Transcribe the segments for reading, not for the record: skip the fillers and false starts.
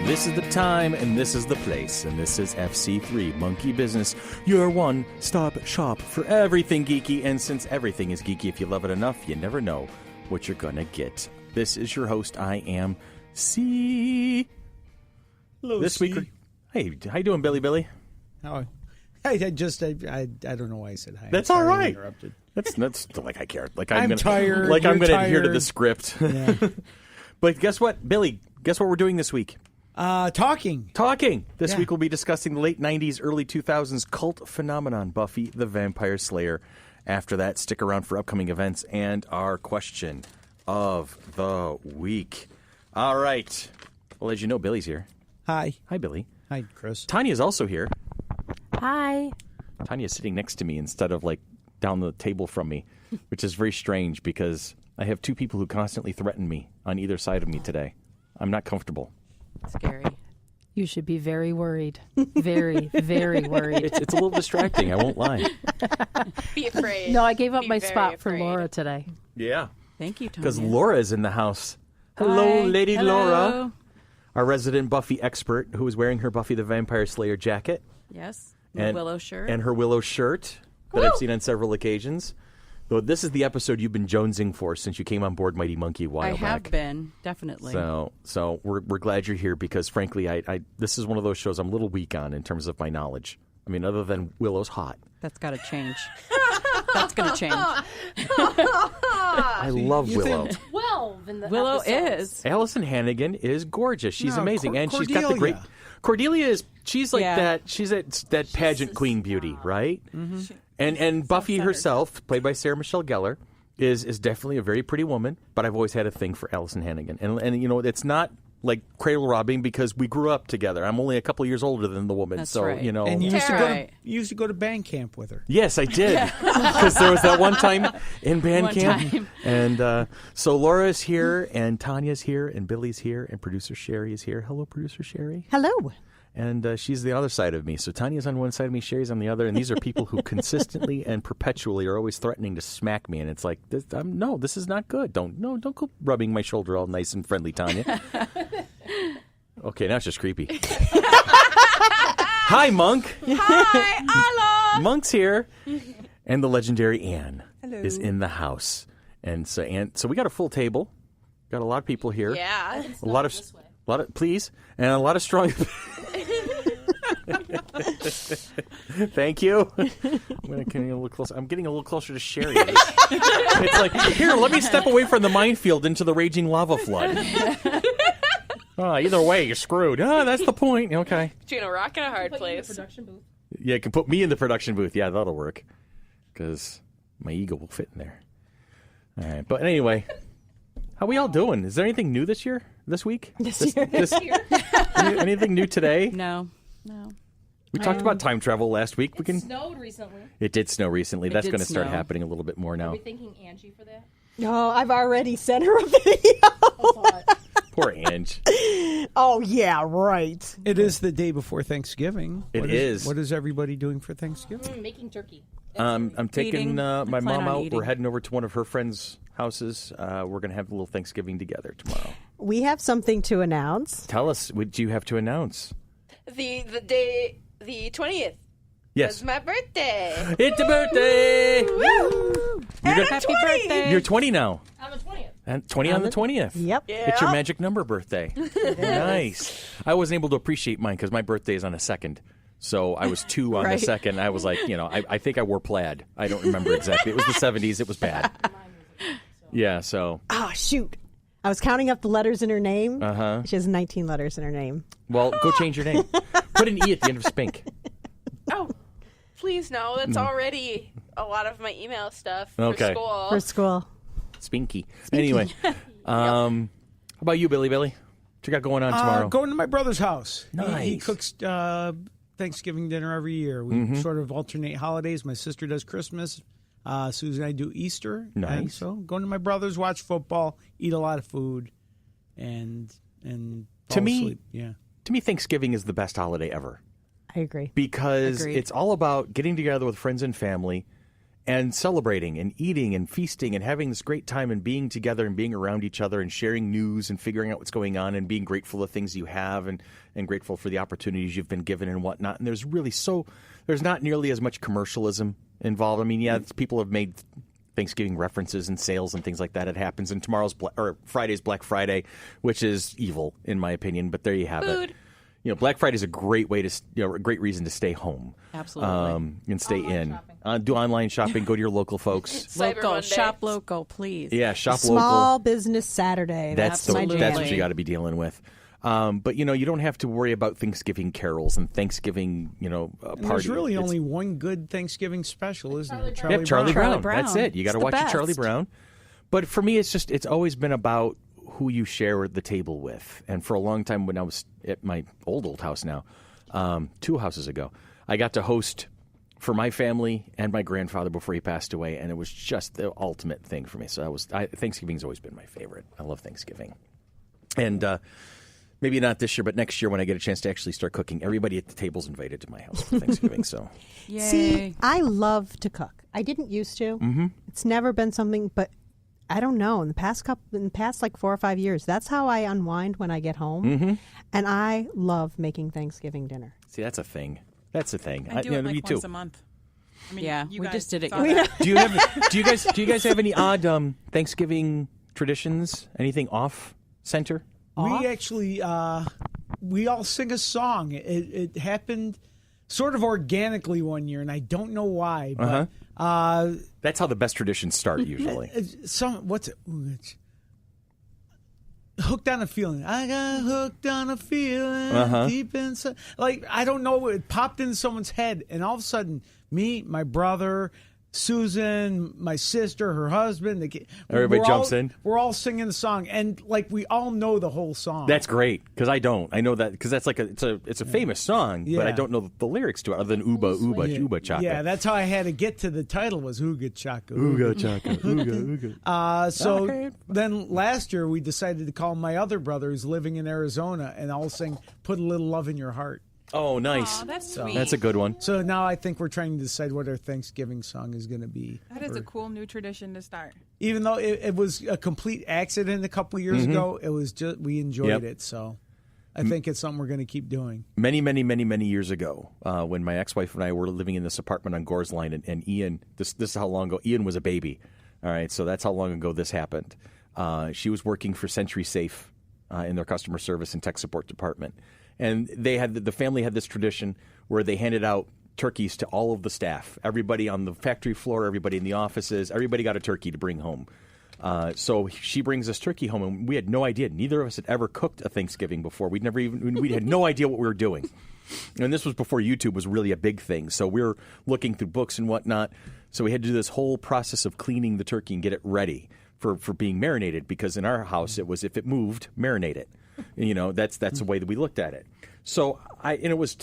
This is the time, and this is the place, and this is FC3 Monkey Business, your one-stop shop for everything geeky. And since everything is geeky, if you love it enough, you never know what you're gonna get. This is your host. I am C. Hello, this C. week. Hey, how you doing, Billy? How? I don't know why I said hi. That's I'm sorry all I right. interrupted. That's like I care. Like I'm tired. Like I'm You're gonna adhere to tired. the script. Yeah. But guess what, Billy? Guess what we're doing this week? Talking. This Yeah. week we'll be discussing the late 90s, early 2000s cult phenomenon, Buffy the Vampire Slayer. After that, stick around for upcoming events and our question of the week. All right. Well, as you know, Billy's here. Hi. Hi, Billy. Hi, Chris. Tanya's also here. Hi. Tanya's sitting next to me instead of, like, down the table from me, which is very strange because I have two people who constantly threaten me on either side of me today. I'm not comfortable. Scary. You should be very worried. Very, very worried. It's a little distracting, I won't lie. Be afraid. No, I gave up Be my very spot for afraid. Laura today. Yeah. Thank you, Tony. Because Laura is in the house. Hello, Hi. Lady Hello. Laura. Our resident Buffy expert who is wearing her Buffy the Vampire Slayer jacket. Yes. And, Willow shirt. And her Willow shirt that I've seen on several occasions. Though this is the episode you've been jonesing for since you came on board Mighty Monkey a while I have back. been, definitely. So we're glad you're here because, frankly, I this is one of those shows I'm a little weak on in terms of my knowledge. I mean, other than Willow's hot. That's got to change. That's going to change. I love Willow. 12 in the Willow episodes. is. Allison Hannigan is gorgeous. She's No, amazing, and she's got the great. Cordelia. Cordelia is she's like Yeah. that. She's that pageant queen beauty, right? Mm-hmm. And Buffy self-centered. herself, played by Sarah Michelle Gellar, is definitely a very pretty woman. But I've always had a thing for Allison Hannigan, and you know it's not like cradle robbing because we grew up together. I'm only a couple years older than the woman, That's so right. you know. And you Right. used to go to band camp with her. Yes, I did. Because there was that one time in band One camp. time. And so Laura's here, and Tanya's here, and Billy's here, and producer Sherry is here. Hello, producer Sherry. Hello. And she's the other side of me. So Tanya's on one side of me, Sherry's on the other. And these are people who consistently and perpetually are always threatening to smack me. And it's like, no, this is not good. Don't go rubbing my shoulder all nice and friendly, Tanya. Okay, now it's just creepy. Hi, Monk. Hi, Ala. Monk's here. And the legendary Anne is in the house. And so we got a full table. Got a lot of people here. Yeah. A lot of please, and a lot of strong. Thank you. I'm getting a little closer. I'm getting a little closer to Sherry. It's like, here, let me step away from the minefield into the raging lava flood. Either way, you're screwed. That's the point. Okay. Between a rock and a hard place. Yeah, you can put me in the production booth. Yeah, that'll work. Because my ego will fit in there. All right. But anyway, how we all doing? Is there anything new this week? Anything new today? No. We talked about time travel last week. It snowed recently. It did snow recently. It That's did going to start snow. happening a little bit more now. Are we thanking Angie for that? Oh, I've already sent her a video. Poor Ange. Oh, yeah, right. It is the day before Thanksgiving. It is. What is everybody doing for Thanksgiving? Making turkey. I'm taking Eating. my Plan mom on out. eating. We're heading over to one of her friends' houses. We're going to have a little Thanksgiving together tomorrow. We have something to announce. Tell us, what do you have to announce? The 20th Yes. was my birthday. It's a birthday! Woo! And I'm Happy 20. birthday. You're 20 now. On the 20th. And 20 on the 20th. Yep. Yeah. It's your magic number birthday. Nice. I wasn't able to appreciate mine because my birthday is on a 2nd. So I was 2 on Right. the 2nd. I was like, I think I wore plaid. I don't remember exactly. It was the 70s. It was bad. Yeah, so. Oh, shoot. I was counting up the letters in her name. Uh-huh. She has 19 letters in her name. Well, go change your name. Put an E at the end of Spink. Oh, please no. That's already a lot of my email stuff Okay. for school. For school. Spinky. Anyway. How about you, Billy? What you got going on tomorrow? Going to my brother's house. He Nice. cooks Thanksgiving dinner every year. We sort of alternate holidays. My sister does Christmas. Susan and I do Easter. Nice. And so going to my brother's, watch football, eat a lot of food, and fall To me- asleep. Yeah. To me, Thanksgiving is the best holiday ever. I agree. Because Agreed. it's all about getting together with friends and family and celebrating and eating and feasting and having this great time and being together and being around each other and sharing news and figuring out what's going on and being grateful of things you have and grateful for the opportunities you've been given and whatnot. And there's not nearly as much commercialism involved. I mean, yeah, people have made Thanksgiving references and sales and things like that. It happens. And Friday's Black Friday, which is evil in my opinion. But there you have it. Black Friday is a great way to, a great reason to stay home. Absolutely. And stay in. Do online shopping. Go to your local folks. Local, shop local, please. Yeah, shop Small local. Business Saturday. That's what you got to be dealing with. But you don't have to worry about Thanksgiving carols and Thanksgiving, parties. There's really only one good Thanksgiving special, isn't there? Charlie Brown. Brown. That's it. You got to watch your Charlie Brown. But for me, it's always been about who you share the table with. And for a long time, when I was at my old house now, 2 houses ago, I got to host for my family and my grandfather before he passed away, and it was just the ultimate thing for me. So Thanksgiving's always been my favorite. I love Thanksgiving. And maybe not this year, but next year when I get a chance to actually start cooking, everybody at the table's invited to my house for Thanksgiving. So, Yay. See, I love to cook. I didn't used to. Mm-hmm. It's never been something, but I don't know. In the past like 4 or 5 years, that's how I unwind when I get home. Mm-hmm. And I love making Thanksgiving dinner. See, that's a thing. That's a thing. I do it me once too. a month. I mean, Yeah, you we guys just did it. saw that. Do you guys have any odd Thanksgiving traditions? Anything off center? We actually we all sing a song. It happened sort of organically one year, and I don't know why. But that's how the best traditions start usually. What's it? Ooh, it's Hooked on a Feeling. I got hooked on a feeling deep inside. Like, I don't know. It popped into someone's head, and all of a sudden, me, my brother, Susan, my sister, her husband, everybody jumps in. We're all singing the song, and like we all know the whole song. That's great because I don't. I know that because that's like it's a famous song, but I don't know the lyrics to it other than Uba Uba Uba Chaka. Yeah, that's how I had to get to the title was Ooga Chaka. Ooga Chaka. Ooga Ooga. Then last year we decided to call my other brother who's living in Arizona, and I'll sing "Put a Little Love in Your Heart." Oh, nice. Aw, that's sweet. That's a good one. So now I think we're trying to decide what our Thanksgiving song is going to be. That is a cool new tradition to start. Even though it was a complete accident a couple years ago, it was just we enjoyed it. So I think it's something we're going to keep doing. Many, many, many, many years ago, when my ex-wife and I were living in this apartment on Gore's Line, and Ian, this is how long ago, Ian was a baby. All right, so that's how long ago this happened. She was working for Century Safe in their customer service and tech support department. And the family had this tradition where they handed out turkeys to all of the staff. Everybody on the factory floor, everybody in the offices, everybody got a turkey to bring home. So she brings this turkey home, and we had no idea. Neither of us had ever cooked a Thanksgiving before. We had no idea what we were doing. And this was before YouTube was really a big thing. So we were looking through books and whatnot. So we had to do this whole process of cleaning the turkey and get it ready for being marinated, because in our house it was if it moved, marinate it. That's the way that we looked at it. So I was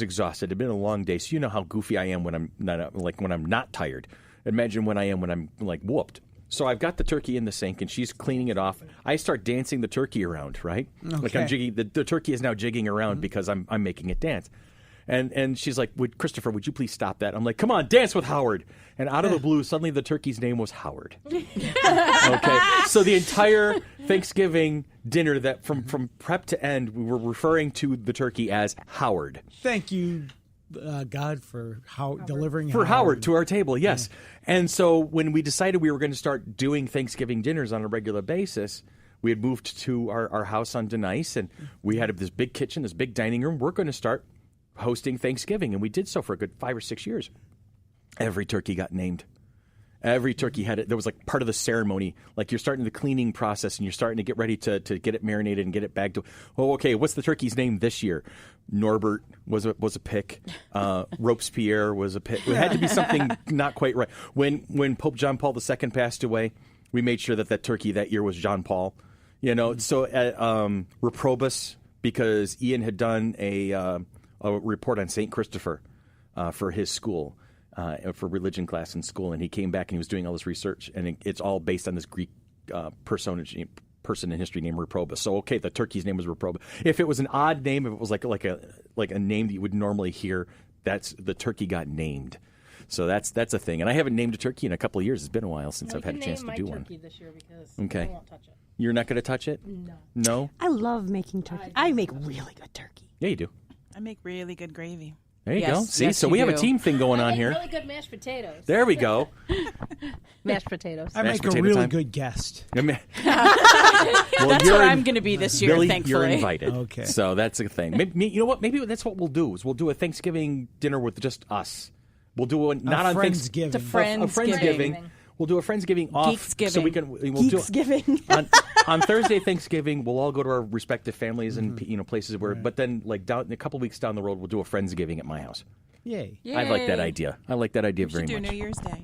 exhausted. It had been a long day. So you know how goofy I am when I'm not tired. Imagine when I am when I'm like whooped. So I've got the turkey in the sink, and she's cleaning it off. I start dancing the turkey around, right? Okay. Like I'm jigging. The turkey is now jigging around because I'm making it dance. And she's like, Christopher, would you please stop that? I'm like, come on, dance with Howard. And out of the blue, suddenly the turkey's name was Howard. Okay, so the entire Thanksgiving dinner, that from prep to end, we were referring to the turkey as Howard. Thank you, God, for delivering Howard to our table. Yes, and so when we decided we were going to start doing Thanksgiving dinners on a regular basis, we had moved to our house on Denice, and we had this big kitchen, this big dining room. We're going to start hosting Thanksgiving, and we did so for a good 5 or 6 years. Every turkey got named. Every turkey had it. There was like part of the ceremony, like you're starting the cleaning process and you're starting to get ready to get it marinated and get it bagged. Oh, okay, what's the turkey's name this year? Norbert was a pick. Robespierre was a pick. It had to be something not quite right. When Pope John Paul II passed away, we made sure that turkey that year was John Paul. So Reprobus, because Ian had done a report on St. Christopher for his school, for religion class in school, and he came back and he was doing all this research, and it's all based on this Greek person in history named Reprobus. So, okay, the turkey's name was Reprobus. If it was an odd name, if it was like a name that you would normally hear, that's the turkey got named. So that's a thing. And I haven't named a turkey in a couple of years. It's been a while since I've had a chance to do one. turkey this year because Okay. I won't touch it. You're not going to touch it? No. No? I love making turkey. I make really good turkey. Yeah, you do. I make really good gravy. There you Yes, go. See, yes, so you we have a do. team thing going on I make here. really good mashed potatoes. There we go. Mashed potatoes. I Mashed make a potato really time. good guest. Well, That's you're what in- I'm going to be this year, Billy, thankfully. you're invited. Okay. So that's a thing. Maybe, you know what? Maybe that's what we'll do. Is we'll do a Thanksgiving dinner with just us. We'll do one not on Friendsgiving. To A Friendsgiving. Friendsgiving. We'll do a Friendsgiving off, so we can. We'll do Geeksgiving. on Thursday Thanksgiving. We'll all go to our respective families and places where. But then, like down a couple weeks down the road, we'll do a Friendsgiving at my house. Yay. I like that Yay. idea. I like that idea We very should do much. New Year's Day.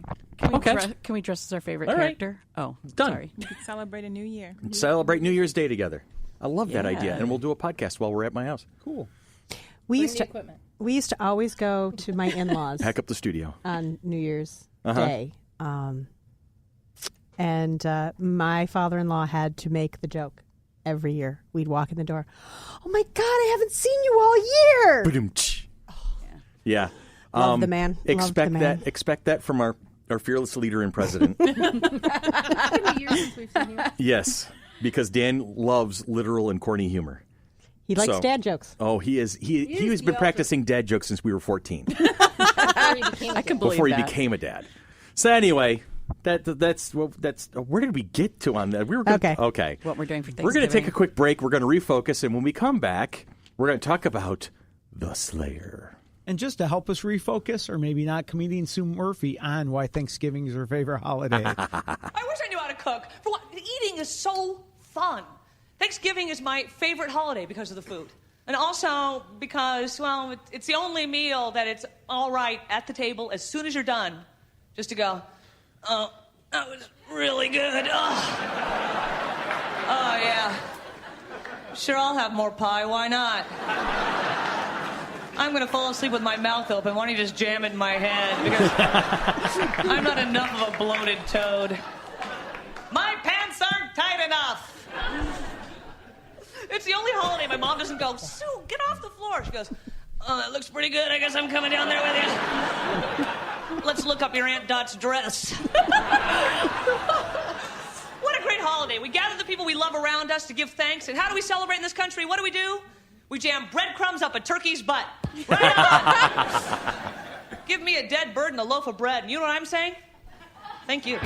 Can we dress as our favorite All right. character? Oh, Done. sorry. We could celebrate a new year. Celebrate New Year's Day together. I love that idea, Yeah. and we'll do a podcast while we're at my house. Cool. We Bring used the to equipment. we used to always go to my in-laws Pack up the studio. on New Year's Uh-huh. Day. And my father-in-law had to make the joke every year. We'd walk in the door. Oh my God, I haven't seen you all year. Ba-dum-tsh. Yeah. Love the man. Love Expect the man. that. Expect that from our fearless leader and president. It's been a year since we've seen you. Yes, because Dan loves literal and corny humor. He likes So- dad jokes. Oh, he is. He has been the practicing dad jokes since we were 14, Before he became a I can dad. believe before he that. became a dad. So anyway, that's where did we get to on that? We were gonna, okay. What we're doing for Thanksgiving. We're going to take a quick break. We're going to refocus, and when we come back, we're going to talk about the Slayer. And just to help us refocus, or maybe not, comedian Sue Murphy on why Thanksgiving is her favorite holiday. I wish I knew how to cook. For what? Eating is so fun. Thanksgiving is my favorite holiday because of the food. And also because, well, it's the only meal that it's all right at the table as soon as you're done. Just to go, oh, that was really good. Oh, yeah. Sure, I'll have more pie. Why not? I'm going to fall asleep with my mouth open. Why don't you just jam it in my head? Because I'm not enough of a bloated toad. My pants aren't tight enough. It's the only holiday my mom doesn't go, Sue, get off the floor. She goes, oh, that looks pretty good. I guess I'm coming down there with you. Let's look up your Aunt Dot's dress. What a great holiday. We gather the people we love around us to give thanks. And how do we celebrate in this country? What do? We jam breadcrumbs up a turkey's butt. Right on. Give me a dead bird and a loaf of bread. And you know what I'm saying? Thank you.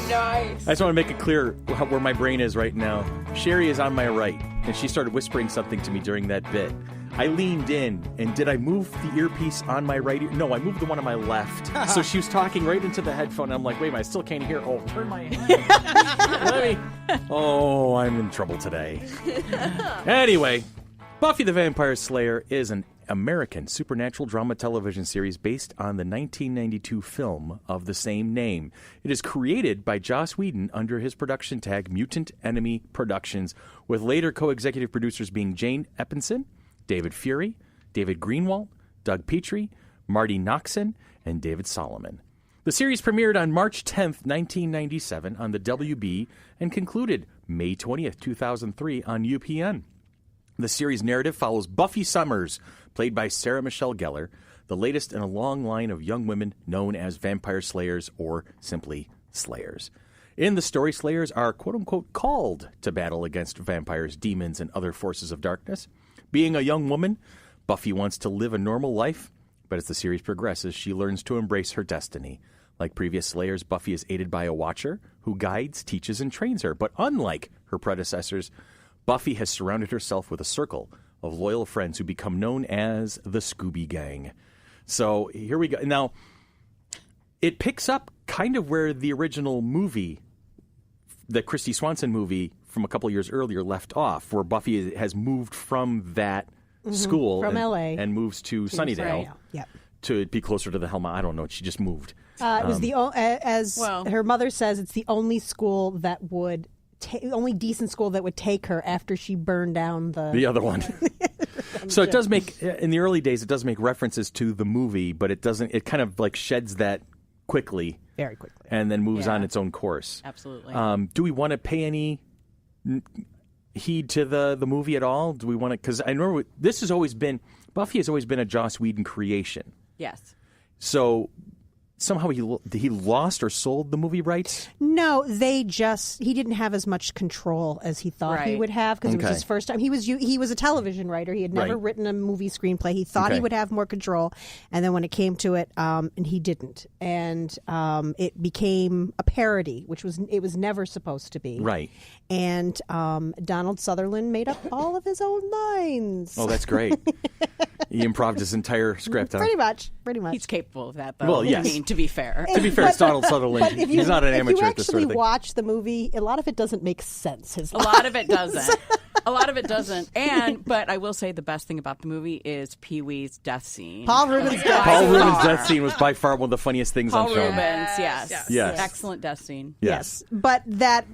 Nice. I just want to make it clear where my brain is right now. Sherry is on my right, and she started whispering something to me during that bit. I leaned in, and did I move the earpiece on my right ear? No, I moved the one on my left. So she was talking right into the headphone, and I'm like, wait a minute, I still can't hear. Oh, turn my hand. Let me. Oh, I'm in trouble today. Anyway, Buffy the Vampire Slayer is an American supernatural drama television series based on the 1992 film of the same name. It is created by Joss Whedon under his production tag Mutant Enemy Productions, with later co-executive producers being Jane Epinson, David Fury, David Greenwalt, Doug Petrie, Marty Noxon, and David Solomon. The series premiered on March 10th, 1997 on the WB and concluded May 20th, 2003 on UPN. The series narrative follows Buffy Summers, played by Sarah Michelle Gellar, the latest in a long line of young women known as vampire slayers or simply slayers. In the story, slayers are quote-unquote called to battle against vampires, demons, and other forces of darkness. Being a young woman, Buffy wants to live a normal life, but as the series progresses, she learns to embrace her destiny. Like previous slayers, Buffy is aided by a watcher who guides, teaches, and trains her. But unlike her predecessors, Buffy has surrounded herself with a circle of loyal friends who become known as the Scooby Gang. So here we go. Now, it picks up kind of where the original movie, the Christy Swanson movie from a couple years earlier, left off, where Buffy has moved from that school From LA and moves to Sunnydale Yep. to be closer to the Helma. I don't know. She just moved. It was as Well- her mother says, it's the only school that would only decent school that would take her after she burned down The other one. So it does make, in the early days, it does make references to the movie, but it doesn't, it kind of like sheds that quickly very quickly. and then moves Yeah. on its own course. Absolutely. Do we want to pay any heed to the movie at all? Do we want to? Because I remember Buffy has always been a Joss Whedon creation. Yes. So somehow he lost or sold the movie rights? No, he didn't have as much control as he thought he would have because it was his first time. He was a television writer. He had never written a movie screenplay. He thought he would have more control, and then when it came to it, and he didn't, and it became a parody, which it was never supposed to be. Right. And Donald Sutherland made up all of his own lines. Oh, that's great. He improvised his entire script. Huh? Pretty much. He's capable of that, though. Well, yes. I mean, to be fair. It's Donald Sutherland. He's not an amateur at this sort of thing. If you actually watch the movie, a lot of it doesn't make sense. A lot of it doesn't. A lot of it doesn't. But I will say the best thing about the movie is Pee-wee's death scene. Paul Rubens' death scene was by far one of the funniest things on film. Paul Rubens, yes. Excellent death scene. Yes. But that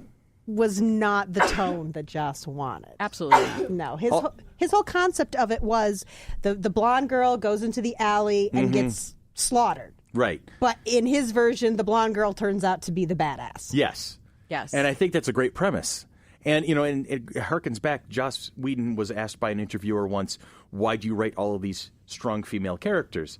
was not the tone that Joss wanted. Absolutely. No. His whole concept of it was the blonde girl goes into the alley and gets slaughtered. Right. But in his version, the blonde girl turns out to be the badass. Yes. And I think that's a great premise. And, and it harkens back. Joss Whedon was asked by an interviewer once, why do you write all of these strong female characters?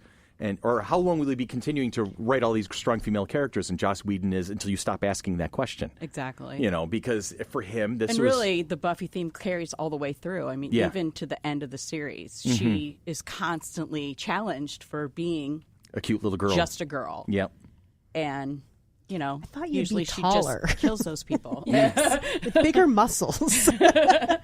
Or how long will you be continuing to write all these strong female characters? And Joss Whedon is until you stop asking that question. Exactly. Because for him, this and was... really, the Buffy theme carries all the way through. I mean, even to the end of the series. She is constantly challenged for being... a cute little girl. Just a girl. Yep. And... I thought you'd usually be taller. She just kills those people. With bigger muscles. Well,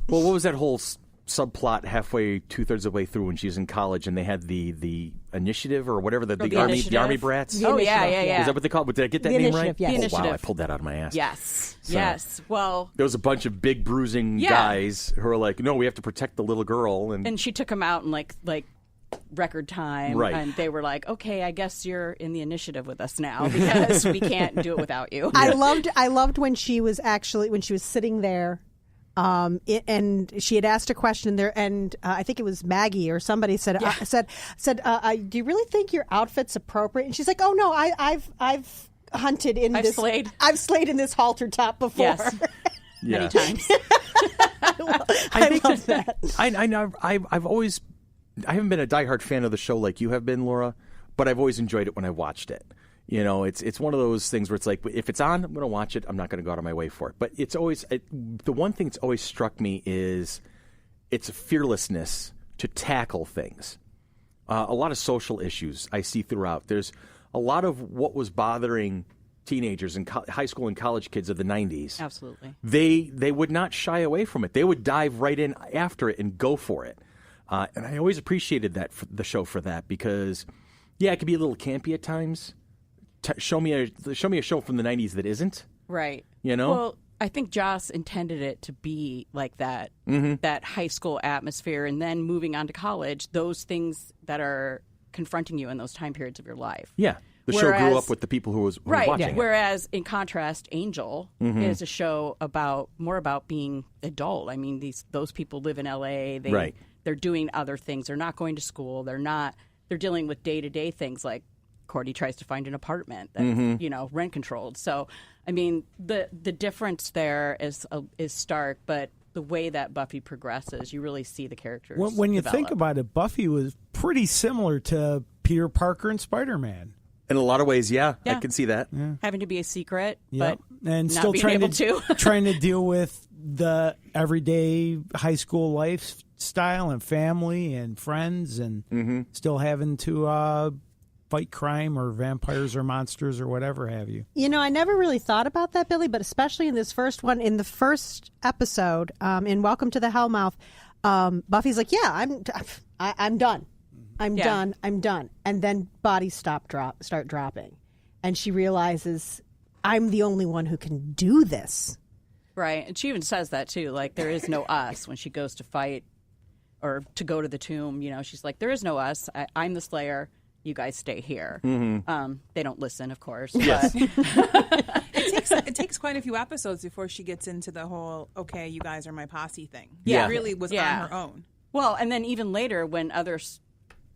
what was that whole subplot halfway, 2/3 of the way through when she was in college and they had the initiative or whatever, the army brats? Yeah. Is that what they call it? Did I get that name right? Yes. Oh, wow, I pulled that out of my ass. Yes. So, yes. Well, there was a bunch of big bruising guys who were like, no, we have to protect the little girl. And she took him out in like record time, and they were like, okay, I guess you're in the initiative with us now because we can't do it without you. I loved when she was sitting there, and she had asked a question there, and I think it was Maggie or somebody said, do you really think your outfit's appropriate? And she's like, oh no, I've hunted in I've slayed in this halter top before. Yes. Many times. I love that. I know. I haven't been a diehard fan of the show like you have been, Laura, but I've always enjoyed it when I watched it. It's one of those things where it's like, if it's on, I'm going to watch it. I'm not going to go out of my way for it. But it's always the one thing that's always struck me is its fearlessness to tackle things. A lot of social issues I see throughout. There's a lot of what was bothering teenagers and high school and college kids of the 90s. Absolutely. They would not shy away from it. They would dive right in after it and go for it. And I always appreciated the show for that because, it could be a little campy at times. Show me a show from the 90s that isn't. Right. Well, I think Joss intended it to be like that, that high school atmosphere, and then moving on to college, those things that are confronting you in those time periods of your life. Yeah. The show grew up with the people who was watching it. Whereas, in contrast, Angel is a show more about being adult. I mean, those people live in L.A. They're doing other things. They're not going to school. They're dealing with day-to-day things like Cordy tries to find an apartment that's, rent controlled. So, I mean, the difference there is stark, but the way that Buffy progresses, you really see the characters When you develop. think about it, Buffy was pretty similar to Peter Parker and Spider-Man. In a lot of ways, I can see that. Yeah. Having to be a secret, Yep. And not still being trying able to trying to deal with the everyday high school lifestyle and family and friends, and still having to fight crime or vampires or monsters or whatever have you. I never really thought about that, Billy, but especially in this first one, in the first episode, in Welcome to the Hellmouth, Buffy's like, I'm done. I'm done. And then bodies start dropping. And she realizes, I'm the only one who can do this. Right. And she even says that, too. Like, there is no us when she goes to fight or to go to the tomb. She's like, there is no us. I'm the Slayer. You guys stay here. They don't listen, of course. Yes. But It takes quite a few episodes before she gets into the whole, okay, you guys are my posse thing. Yeah. It really was on her own. Well, and then even later when others...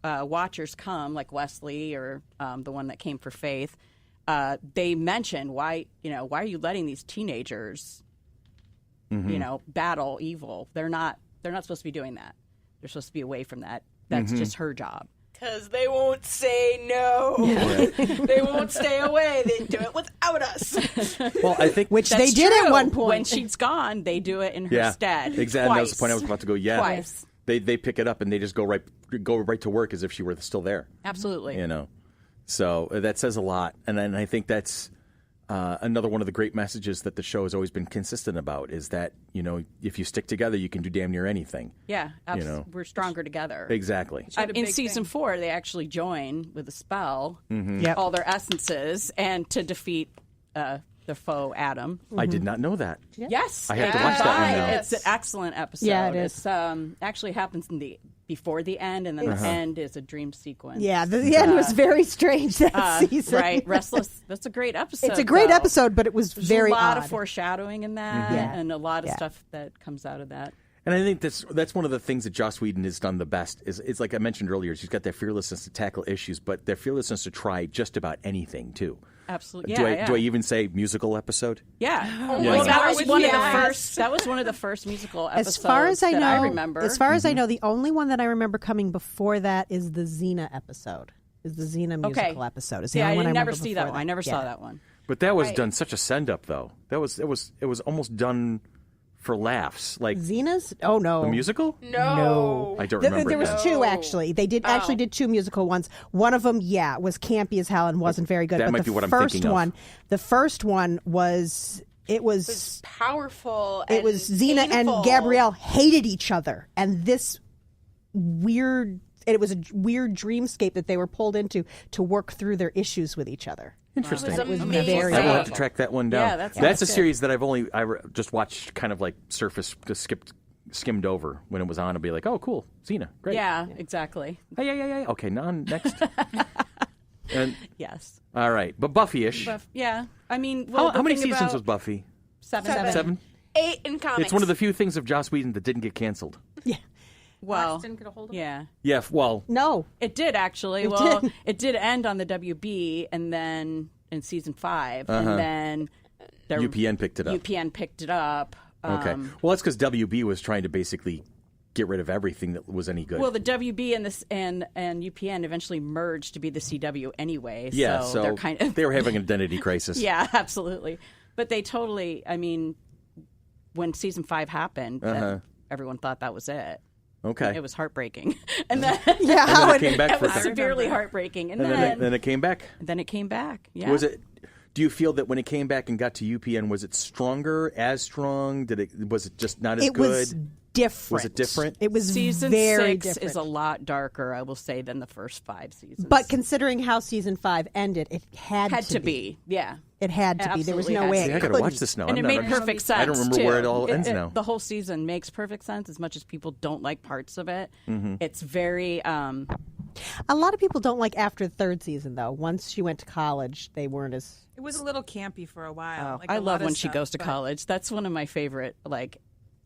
watchers come, like Wesley or the one that came for Faith, they mention why are you letting these teenagers battle evil. They're not supposed to be doing that. They're supposed to be away from that. That's just her job. Because they won't say no. They won't stay away. They do it without us. Well, I think which they did at one point. When she's gone, they do it in her stead. Exactly. Twice. That was the point I was about to go. Yeah, Twice. They pick it up and they just go right to work as if she were still there. Absolutely. So that says a lot, and I think that's another one of the great messages that the show has always been consistent about is that if you stick together, you can do damn near anything. Yeah, we're stronger together. Exactly. In season 4, they actually join with a spell, all their essences, and to defeat the foe Adam. I did not know that. Yes, I have to watch that one now. It's an excellent episode. Yeah, it is. It's actually happens before the end, and then the end is a dream sequence. Yeah, the end was very strange that season. Right, Restless. That's a great episode. It's a great episode, but it was very a lot odd. of foreshadowing in that, and a lot of stuff that comes out of that. And I think that's one of the things that Joss Whedon has done the best. Is like I mentioned earlier, she's got that fearlessness to tackle issues, but their fearlessness to try just about anything too. Absolutely. Do I even say musical episode? Yeah. Oh Well, my that gosh, was one of the yes. first. That was one of the first musical episodes As far as I know, I remember. As far as I know, the only one that I remember coming before that is the Xena episode. Is the Xena musical episode? Is the only I one didn't I never remember see before that one. I never saw that one. But that was done such a send up though. It was almost done for laughs. Like Xena's? Oh no, the musical? No. I don't remember. There was that. two actually. They actually did two musical ones. One of them, was campy as hell and wasn't very good. That but might the be what I'm first thinking of. one, the first one was It was powerful. It was Xena painful. and Gabrielle hated each other, and this weird. It was a weird dreamscape that they were pulled into to work through their issues with each other. Interesting. It was very amazing. I will have to track that one down. Yeah, that's a series that I just watched kind of like surface, just skimmed over when it was on. I'll be like, oh, cool, Xena, great. Yeah, exactly. Yeah. Okay, now next. And, Yes. all right, but Buffy-ish. I mean, well, how many the thing seasons about was Buffy? Seven. 7? 8 in comics. It's one of the few things of Joss Whedon that didn't get canceled. Yeah. Well, didn't get a hold of yeah. Yeah, well, No. It did actually. It did end on the WB, and then in season 5, and then UPN picked it up. UPN picked it up. Okay. Well, that's because WB was trying to basically get rid of everything that was any good. Well, the WB and UPN eventually merged to be the CW anyway. Yeah, so they're kind of they were having an identity crisis. Yeah, absolutely. But they totally. I mean, when season 5 happened, everyone thought that was it. Okay. It was heartbreaking, and then it came back it for was severely heartbreaking, and then it came back. Then it came back. Yeah. Was it? Do you feel that when it came back and got to UPN, was it stronger? As strong? Was it just not as good? Was different. Was it different? It was Season very 6 different. is a lot darker, I will say, than the first 5 seasons. But considering how season 5 ended, it had to be. Yeah. It had to be. There was Absolutely no had way to it be. I got to couldn't. watch this now. And it made perfect sense. I don't remember too. where it all ends now. The whole season makes perfect sense. As much as people don't like parts of it, it's very. A lot of people don't like after the third season, though. Once she went to college, they weren't as. It was a little campy for a while. I love when she goes to college. That's one of my favorite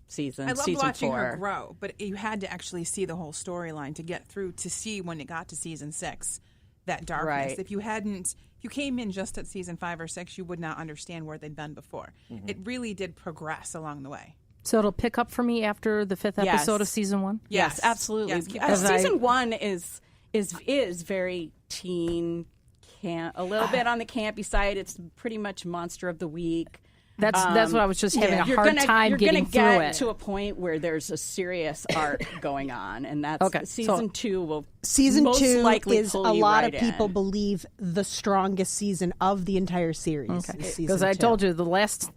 seasons. I loved season watching 4. her grow, but you had to actually see the whole storyline to get through to see when it got to season 6 that darkness. Right. If you came in just at season 5 or 6, you would not understand where they'd been before. It really did progress along the way. So it'll pick up for me after the 5th episode of season 1? Yes, absolutely. Yes, season 1 is very teen, a little bit on the campy side. It's pretty much monster of the week. That's what I was just having a hard time getting through You're going to it. get to a point where there's a serious arc going on, and that's season 2 will Season most 2 likely is pull a you lot right of people in. believe the strongest season of the entire series. Because I told you the last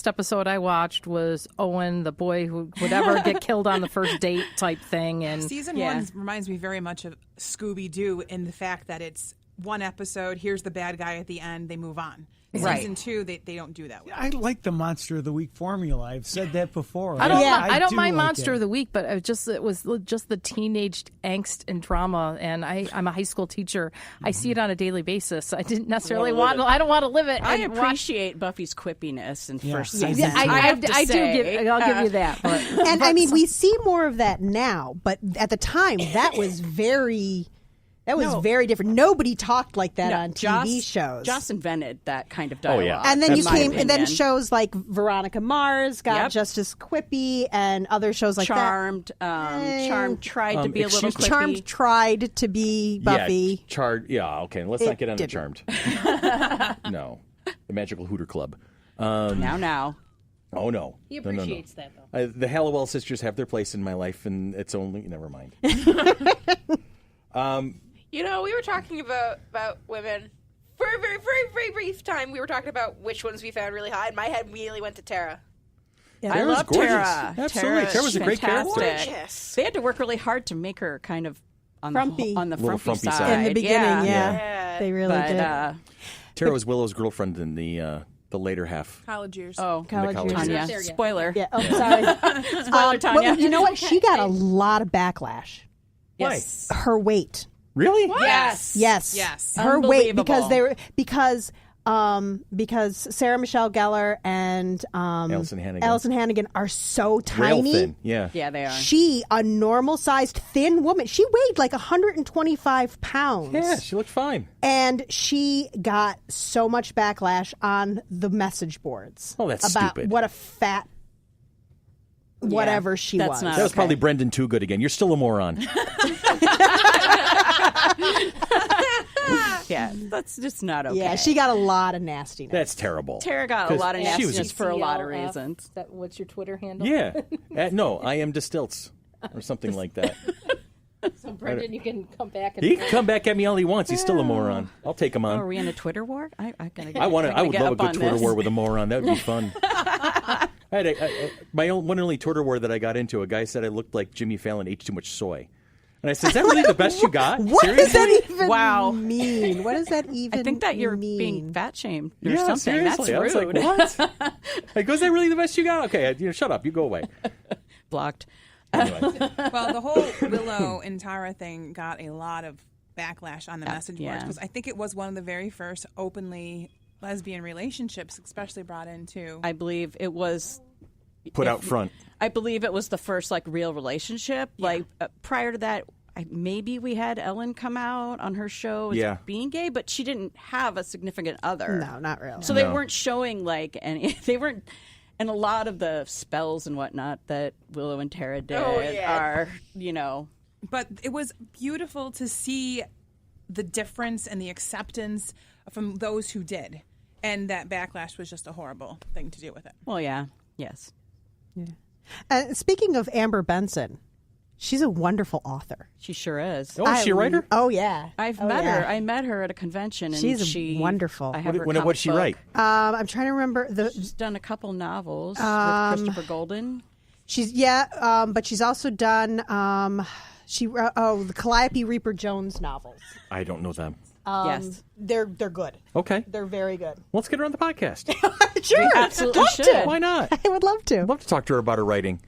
episode I watched was Owen, the boy who would ever get killed on the first date type thing, and Season 1 reminds me very much of Scooby-Doo in the fact that it's one episode, here's the bad guy at the end, they move on. Season 2, they don't do that. I like the Monster of the Week formula. I've said that before. I don't do mind like Monster it. of the Week, but it was just the teenage angst and drama. And I'm a high school teacher. I see it on a daily basis. I didn't necessarily I don't want to live it. I and appreciate Buffy's quippiness in first Yeah. season. I do say. I'll give you that. But, And I mean, we see more of that now, but at the time, that was very. That was very different. Nobody talked like that on TV Joss, shows. Joss invented that kind of dialogue. Oh, yeah. And then in then shows like Veronica Mars got just as quippy, and other shows like Charmed, Charmed tried to be a little that. quippy. Charmed tried to be Buffy. Yeah, okay. Let's not get into didn't. Charmed. No. The Magical Hooter Club. Now. Oh, no. He appreciates that, though. The Hallowell sisters have their place in my life, and it's only... Never mind. You know, we were talking about women for a very, very, very brief time. We were talking about which ones we found really hot, and my head immediately went to Tara. Yeah. Tara's I love gorgeous. Tara. Absolutely. Tara was a great character. Gorgeous. They had to work really hard to make her kind of on Frumpy. the Little frumpy frumpy side. side. In the beginning, Yeah. they really did. Tara was Willow's girlfriend in the later half. College years. Oh, College years. Tanya. Not there yet. Spoiler. Yeah. Oh, sorry. Spoiler, Tanya. Well, you know what? She got a lot of backlash. Yes. Her weight. Really? Yes. Yes. Her weight Unbelievable. because Sarah Michelle Gellar and Allison Hannigan are so Rail tiny. thin. Yeah. Yeah, they are. She, a normal-sized thin woman, she weighed like 125 pounds. Yeah, she looked fine. And she got so much backlash on the message boards. Oh, that's about stupid. what a fat whatever she that's was. not That was okay. probably Brendan Too Good again. You're still a moron. Yeah, that's just not okay. Yeah, she got a lot of nastiness. That's terrible. Tara got a lot of 'Cause she was nastiness just- for a lot of CLF. reasons. What's your Twitter handle? Yeah. No, I am Distilts or something like that. So, Brendan, you can come back and He can come back at me all he wants. He's still a moron. I'll take him Oh, are on. we in a Twitter war? I would I would love a good Twitter war with a moron. That would be fun. I had my own one and only Twitter war that I got into. A guy said I looked like Jimmy Fallon ate too much soy. And I said, is that really the best you got? What Seriously? does that even Wow. mean? What does that even I think that you're mean? being fat shamed or Yeah, something. seriously. That's rude. I was like, what? I go, is that really the best you got? Okay, shut up. You go away. Blocked. Anyway. Well, the whole Willow and Tara thing got a lot of backlash on the message boards yeah. because I think it was one of the very first openly lesbian relationships, especially brought into. I believe it was Put out front. I believe it was the first like real relationship. Yeah. Like prior to that, maybe we had Ellen come out on her show as being gay, but she didn't have a significant other. No, not really. So they weren't showing like any. They weren't. And a lot of the spells and whatnot that Willow and Tara did are, But it was beautiful to see the difference and the acceptance from those who did. And that backlash was just a horrible thing to do with it. Well, yeah. Yes. Speaking of Amber Benson, she's a wonderful author. She sure is. Oh, is she a writer? Oh, yeah. I've met her. I met her at a convention. And She's wonderful. I have her What'd she comic write? book. I'm trying to remember. She's done a couple novels with Christopher Golden. But she's also done the Calliope Reaper Jones novels. I don't know them. Yes. They're good. Okay. They're very good. Let's get her on the podcast. Sure. absolutely Love should. to. Why not? I would love to. I'd love to talk to her about her writing.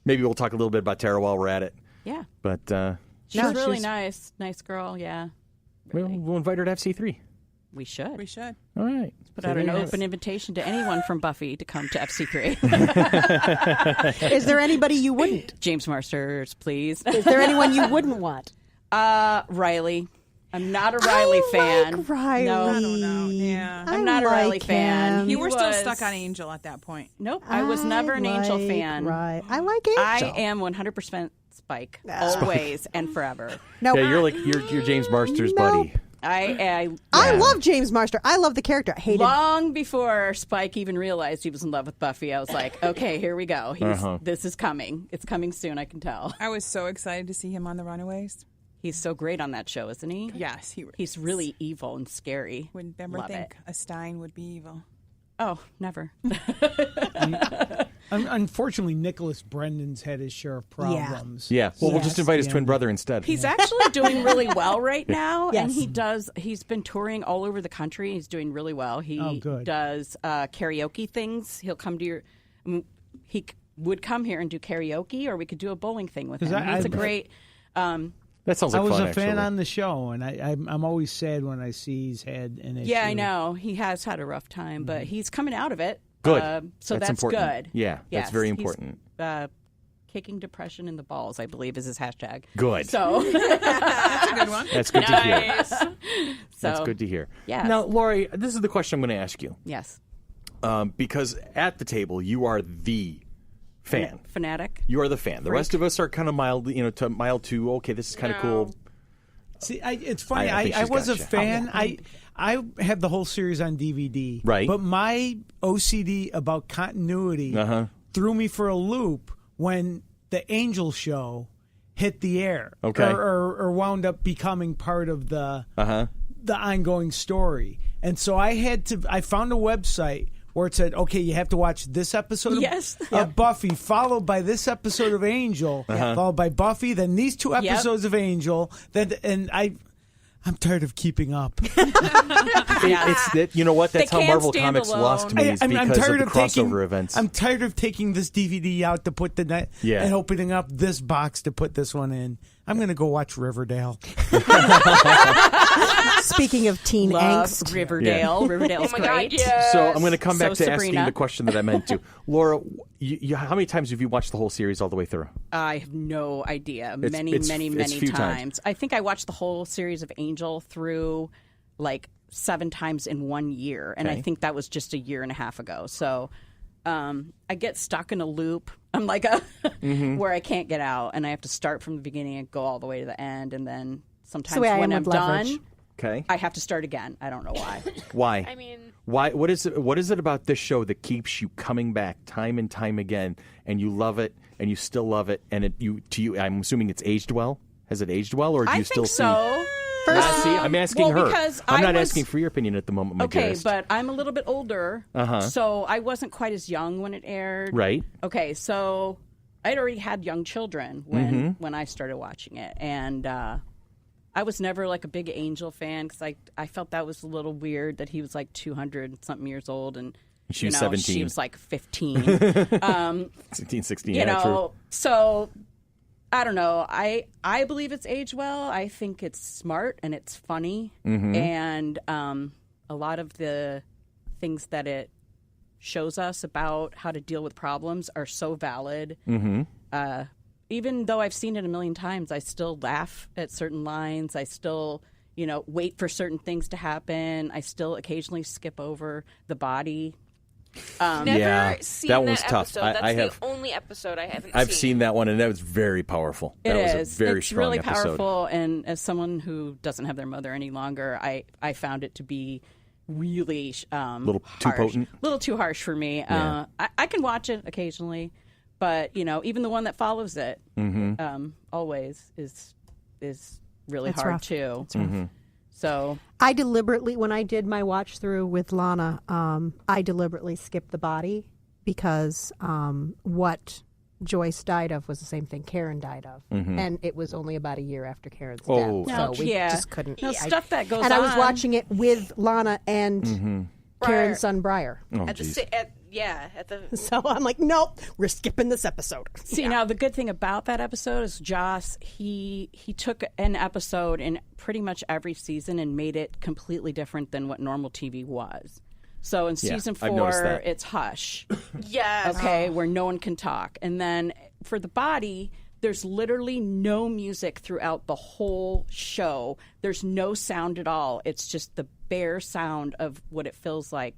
Maybe we'll talk a little bit about Tara while we're at it. Yeah. But She's really nice. Nice girl, yeah. we'll invite her to FC3. We should. We should. All right. Put out an open invitation to anyone from Buffy to come to FC3. Is there anybody you wouldn't? James Marsters, please. Is there anyone you wouldn't want? Riley. I'm not a Riley fan. Like Riley. No. I don't know. Yeah. I'm not a Riley like fan. him. You were still was- stuck on Angel at that point. Nope. I was never an Angel like fan. Right. I like Angel. I am 100% Spike. Always and forever. No, Yeah, you're like you're James Marsters' buddy. I love James Marster. I love the character. I hated Long before Spike even realized he was in love with Buffy, I was like, okay, here we go. This is coming. It's coming soon, I can tell. I was so excited to see him on The Runaways. He's so great on that show, isn't he? Yes, He's really evil and scary. Would never Love think it. a Stein would be evil. Oh, never. Unfortunately, Nicholas Brendan's had his share of problems. Yeah. Well, we'll Yes. just invite his twin brother instead. He's actually doing really well right now, and Yes. he's been touring all over the country. He's doing really well. He good. does karaoke things. He'll come to would come here and do karaoke, or we could do a bowling thing with him. He's a great. That sounds like I was fun, a fan actually. on the show, and I'm always sad when I see he's had an issue. Yeah, I know. He has had a rough time, but he's coming out of it. Good. So that's important. good. Yeah, that's Yes, very he's, important. kicking depression in the balls, I believe is his hashtag. Good. So That's a good one. That's good to hear. Nice. That's good to hear. Yes. Now, Lori, this is the question I'm going to ask you. Yes. Because at the table, you are the fan. Fanatic. You are the fan. The rest of us are kind of mild, mild to, okay, this is kind of cool. See, it's funny. I think I she's was a gotcha. fan. I had the whole series on DVD. Right. But my OCD about continuity threw me for a loop when the Angel show hit the air. Okay. Or wound up becoming part of the ongoing story. And so I found a website where it said, okay, you have to watch this episode of Buffy, followed by this episode of Angel, followed by Buffy, then these two episodes of Angel, and I'm tired of keeping up. It's that, you know what? That's They how can't Marvel stand Comics alone. lost me is I'm because tired of the crossover events. I'm tired of taking this DVD out to put and opening up this box to put this one in. I'm going to go watch Riverdale. Speaking of teen Love angst, Riverdale. Riverdale's Oh my great. God, yes. So I'm going to come back to Sabrina. asking the question that I meant to. Laura, how many times have you watched the whole series all the way through? I have no idea. It's Many few times. I think I watched the whole series of Angel through like 7 times in 1 year, and I think that was just a year and a half ago. So I get stuck in a loop. I'm like where I can't get out, and I have to start from the beginning and go all the way to the end, and then sometimes way I when am I'm with leverage. done, Okay. I have to start again. I don't know why. Why? I mean, Why? What is it about this show that keeps you coming back time and time again, and you love it, and you still love it, and I'm assuming it's aged well. Has it aged well, or do I you think still so. see? I'm asking her. Because I'm I not was- asking for your opinion at the moment, my Okay, dearest. but I'm a little bit older, so I wasn't quite as young when it aired. Right. Okay, so I'd already had young children when I started watching it, and I was never like a big Angel fan because I felt that was a little weird that he was like 200-something years old and She was 17. She was like 15. 16, 16. you Yeah, know, true. so I don't know. I believe it's aged well. I think it's smart and it's funny, and a lot of the things that it shows us about how to deal with problems are so valid. Even though I've seen it a million times, I still laugh at certain lines. I still, wait for certain things to happen. I still occasionally skip over the body. never Yeah, seen that that, one was tough. episode. That's I the have- only episode I haven't I've seen that one, and that was very powerful. It That is. was a very it's strong really episode. powerful, and as someone who doesn't have their mother any longer, I found it to be really Little too harsh. potent? Little too harsh for me. Yeah. I can watch it occasionally, but even the one that follows it always is really It's hard rough. too. Mm-hmm. So I deliberately, when I did my watch through with Lana, I deliberately skipped the body because what Joyce died of was the same thing Karen died of, and it was only about a year after Karen's Oh. death, so we Yeah. just couldn't. stuff that goes and on. I was watching it with Lana and Karen's son Briar, Oh, At the geez. at the so I'm like, nope, we're skipping this episode. See, now the good thing about that episode is Joss, he took an episode in pretty much every season and made it completely different than what normal TV was. So in season I've noticed 4, that. it's Hush, yes. okay, where no one can talk. And then for the body, there's literally no music throughout the whole show. There's no sound at all. It's just the bare sound of what it feels like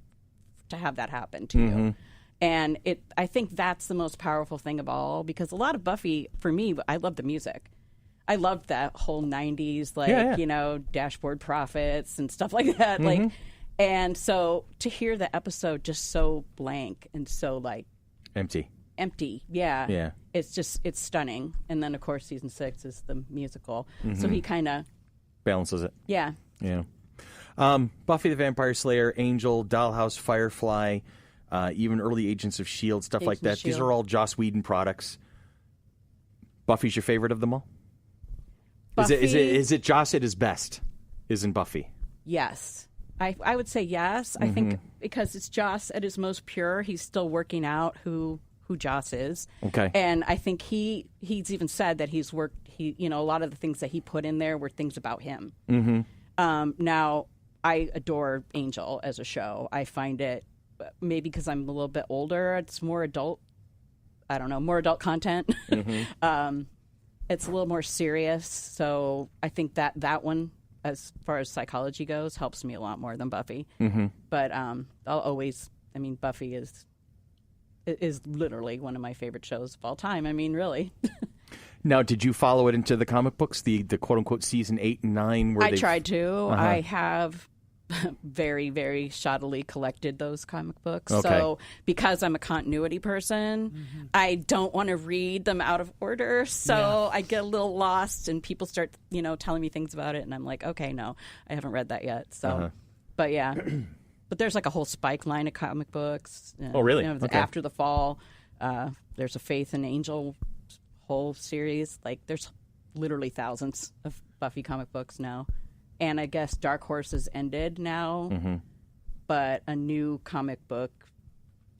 to have that happen to you. And I think that's the most powerful thing of all, because a lot of Buffy, for me, I love the music. I loved that whole 90s, like, Dashboard Prophets and stuff like that. Like, and so to hear the episode just so blank and so like Empty. yeah. It's stunning. And then of course season 6 is the musical. So he kind of Balances it. yeah. Yeah. Buffy the Vampire Slayer, Angel, Dollhouse, Firefly, even early Agents of S.H.I.E.L.D., stuff like Agents that. of These are all Joss Whedon products. Buffy's your favorite of them all? Is it Joss at his best? Isn't Buffy? Yes. I would say yes. I think because it's Joss at his most pure, he's still working out who Joss is. Okay. And I think he's even said that he's worked a lot of the things that he put in there were things about him. Now I adore Angel as a show. I find it maybe because I'm a little bit older, it's more adult I don't know, more adult content. It's a little more serious, so I think that one, as far as psychology goes, helps me a lot more than Buffy. But I'll always, I mean, Buffy is literally one of my favorite shows of all time. I mean, really. Now, did you follow it into the comic books, the quote-unquote season 8 and 9? I tried to. I have very, very shoddily collected those comic books. Okay. So because I'm a continuity person, I don't want to read them out of order. So I get a little lost and people start, telling me things about it. And I'm like, okay, no, I haven't read that yet. So, but yeah. But there's like a whole Spike line of comic books. Oh, really? Okay. After the Fall, there's a Faith and Angel whole series. Like there's literally thousands of Buffy comic books now. And I guess Dark Horse has ended now, but a new comic book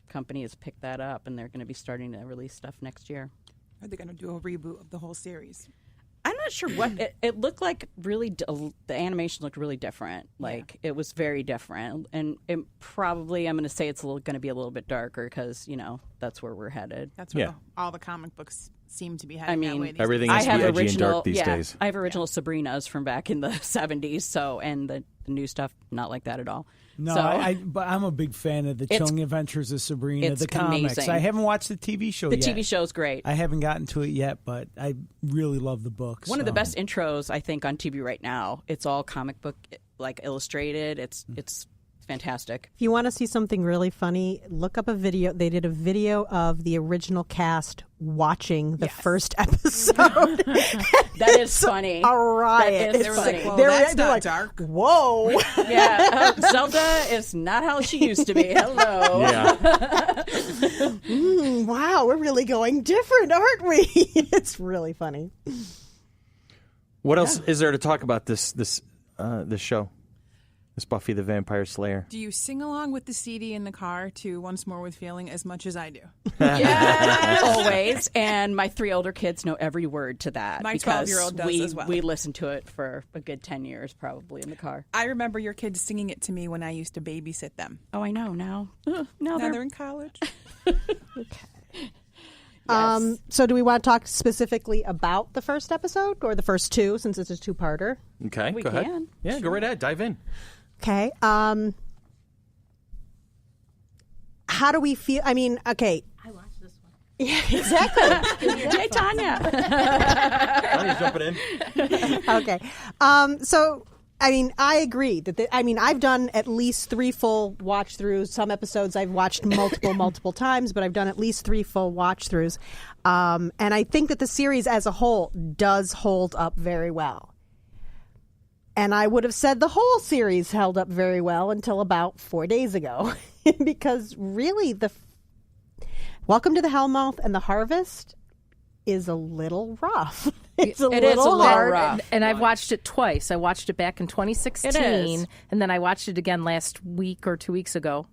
company has picked that up, and they're going to be starting to release stuff next year. Are they going to do a reboot of the whole series? I'm not sure what it looked like. Really, the animation looked really different. Like it was very different, and it probably I'm going to say it's going to be a little bit darker because that's where we're headed. That's where all the comic books seem to be heading. I mean, that way these everything days. is edgy and dark these days. I have original Sabrinas from back in the 70s, so and the new stuff not like that at all. No, so, but I'm a big fan of the Chilling Adventures of Sabrina, the comics. Amazing. I haven't watched the TV show yet. The TV show's great. I haven't gotten to it yet, but I really love the books. One of the best intros, I think, on TV right now. It's all comic book, like illustrated. It's fantastic. If you want to see something really funny, look up a video. They did a video of the original cast watching the first episode. That is funny. A riot. That is They were funny. like, well, They're that's not like, dark. Whoa. Yeah, Zelda is not how she used to be. Hello. Yeah. Wow, we're really going different, aren't we? It's really funny. What else is there to talk about this show? This Buffy the Vampire Slayer. Do you sing along with the CD in the car to Once More with Feeling as much as I do? Yeah, always. And my 3 older kids know every word to that. My because 12-year-old does as well. We listened to it for a good 10 years probably in the car. I remember your kids singing it to me when I used to babysit them. Oh, I know now. Now Now they're they're in college. Yes. So do we want to talk specifically about the first episode or the first 2 since it's a 2-parter? Okay, We go ahead. can. Yeah, go right ahead. Dive in. Okay. How do we feel? I mean, okay. I watched this one. Yeah, exactly. Hey, Tanya. Tanya's jumping in. Okay. So, I mean, I agree that I've done at least 3 full watch throughs. Some episodes I've watched multiple times, but I've done at least 3 full watch throughs. And I think that the series as a whole does hold up very well. And I would have said the whole series held up very well until about 4 days ago. Because really, Welcome to the Hellmouth and the Harvest is a little rough. It's a little hard. rough. And I've watched it twice. I watched it back in 2016, It is. and then I watched it again last week or 2 weeks ago.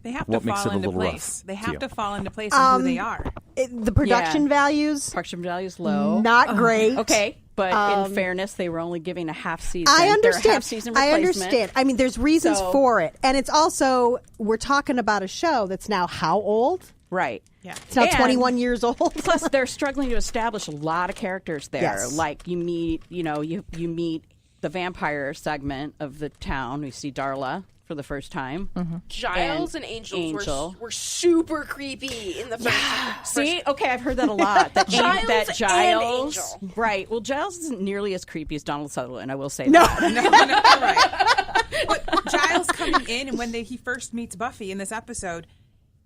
They have What to makes fall it a into little place. rough They to have you? to fall into place of who they are. The production values, Production value's low. not great. Okay, but in fairness, they were only giving a half season. I They're a understand. half-season I replacement. understand. I mean, there's reasons So- for it. And it's also, we're talking about a show that's now how old? Right. Yeah. It's now And 21 years old. Plus, they're struggling to establish a lot of characters there. Yes. Like you meet, you meet the vampire segment of the town. We see Darla for the first time. Giles and Angel. Were super creepy in the first. See, okay, I've heard that a lot. That Giles that and Giles, Angel. right? Well, Giles isn't nearly as creepy as Donald Sutherland. I will say No. that. No, right. But Giles coming in, and when he first meets Buffy in this episode,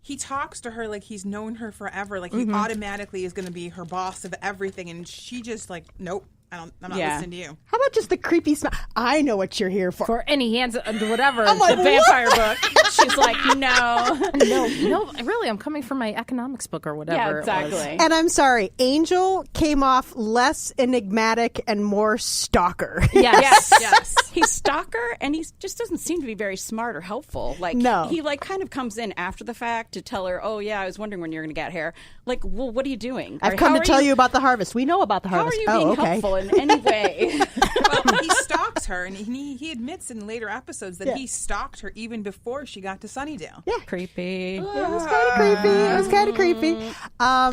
he talks to her like he's known her forever. Like he automatically is going to be her boss of everything, and she just like, nope, I'm not Yeah. listening to you. How about just the creepy smile? I know what you're here for. For any hands, whatever. I'm like, the vampire book. She's like, no. No, really, I'm coming from my economics book or whatever. Yeah, it was. exactly. And I'm sorry, Angel came off less enigmatic and more stalker. Yes. Yes. He's stalker, and he just doesn't seem to be very smart or helpful. Like, No. he like kind of comes in after the fact to tell her, "Oh yeah, I was wondering when you're going to get here." Like, well, what are you doing? I've Or come how to are tell you about the harvest. We know about the How harvest. are you being okay. helpful in any way? Well, he stalks knows her, and he admits in later episodes that he stalked her even before she got to Sunnydale. Yeah. Creepy. It was kind of creepy. I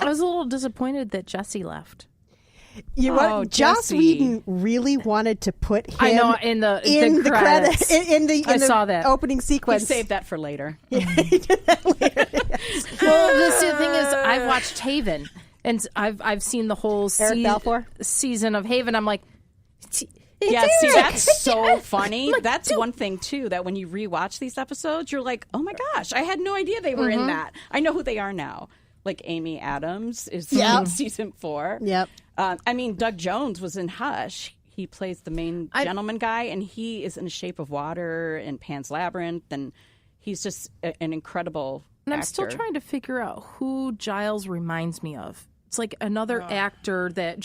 was a little disappointed that Jesse left. You know, Joss Whedon really wanted to put him I know, in the credits. in the saw that. opening sequence. He saved that for later. Well, the thing is, I've watched Haven, and I've seen the whole season of Haven. I'm like, yeah, see, that's so funny. That's one thing too, that when you rewatch these episodes, you're like, oh my gosh, I had no idea they were in that. I know who they are now. Like Amy Adams is in season 4. Yep. I mean, Doug Jones was in Hush. He plays the main gentleman guy, and he is in The Shape of Water and Pan's Labyrinth, and he's just an incredible And I'm actor. still trying to figure out who Giles reminds me of. It's like another actor that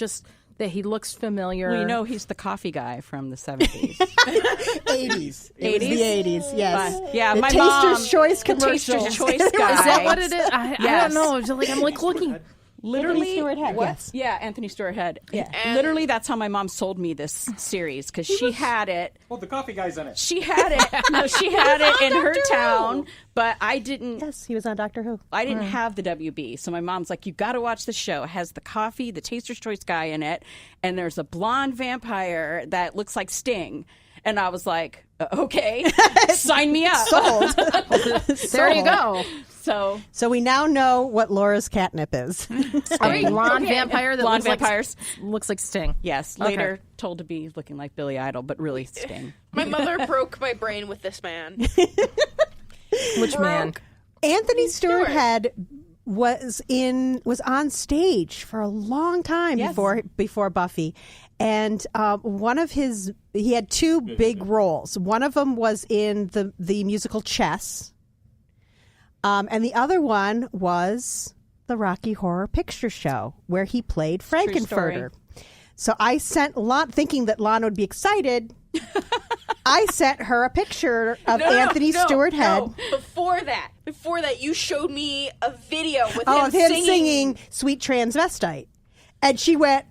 he looks familiar. Well, you know, he's the coffee guy from the 70s. 80s. It was the 80s, yes. Yeah, the my Taster's mom, Choice the commercial. Taster's Choice guy. Is that what it is? I don't know. I'm like looking. Literally, Stewart Head, yes. Yeah, Anthony Stewart Head. Yeah. Literally, that's how my mom sold me this series, because she had it. Well, the coffee guy's in it. She had it. No, she had it in her town, but I didn't. Yes, he was on Doctor Who. I didn't have the WB, so my mom's like, "You got to watch the show. It has the coffee, the Taster's Choice guy in it, and there's a blonde vampire that looks like Sting." And I was like, "Okay, sign me up." Sold. There you go. So we now know what Laura's catnip is. A blonde vampire that Blonde looks vampires. looks like Sting. Yes, later told to be looking like Billy Idol, but really Sting. My mother broke my brain with this man. Which man? Anthony Stewart Head was on stage for a long time before Buffy, and he had 2 big roles. One of them was in the musical Chess, and the other one was the Rocky Horror Picture Show, where he played Frankenfurter. So I sent Lon, thinking that Lon would be excited. I sent her a picture of Anthony Stewart Head. No. Before that, you showed me a video with of him singing "Sweet Transvestite," and she went,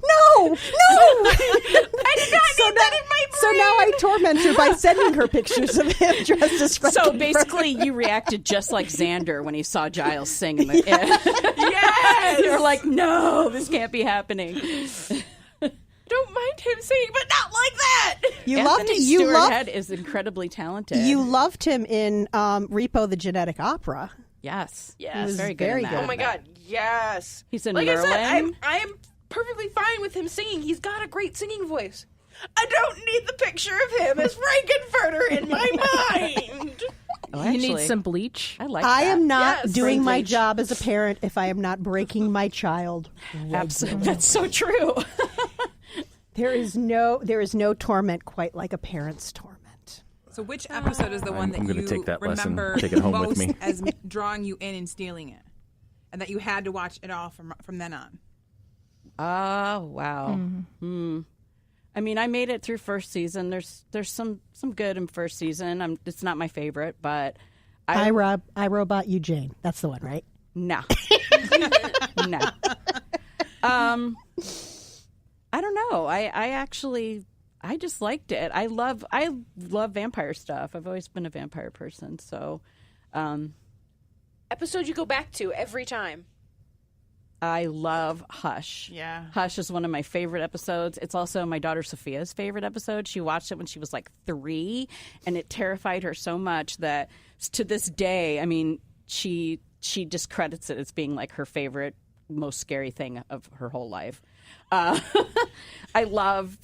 "No, no!" I did not need that in my brain. So now I torment her by sending her pictures of him dressed as Frankenfurter. So basically, you reacted just like Xander when he saw Giles sing. Yes! You were like, "No, this can't be happening." Don't mind him singing, but not like that. Anthony Stewart Head is incredibly talented. You loved him in Repo the Genetic Opera. Yes. Yes. He was very good. Very in that. good. Oh my God, yes. He's in like Merlin. I said, I am perfectly fine with him singing. He's got a great singing voice. I don't need the picture of him as Frankenfurter in my mind. Oh, You need actually, some bleach. I like that. I am not Yes. doing my Privilege. job as a parent if I am not breaking my child. Absolutely. That's so true. There is no torment quite like a parent's torment. So which episode is the one that I'm gonna you take that lesson, remember take it home most with me. as drawing you in and stealing it? And that you had to watch it all from then on? Oh, wow. I mean, I made it through first season. There's some good in first season. It's not my favorite, but I Robot You Jane. That's the one, right? No. No. I don't know. I just liked it. I love vampire stuff. I've always been a vampire person. So, Episode you go back to every time. I love Hush. Yeah. Hush is one of my favorite episodes. It's also my daughter Sophia's favorite episode. She watched it when she was like 3, and it terrified her so much that to this day, I mean, she discredits it as being like her favorite, most scary thing of her whole life. I love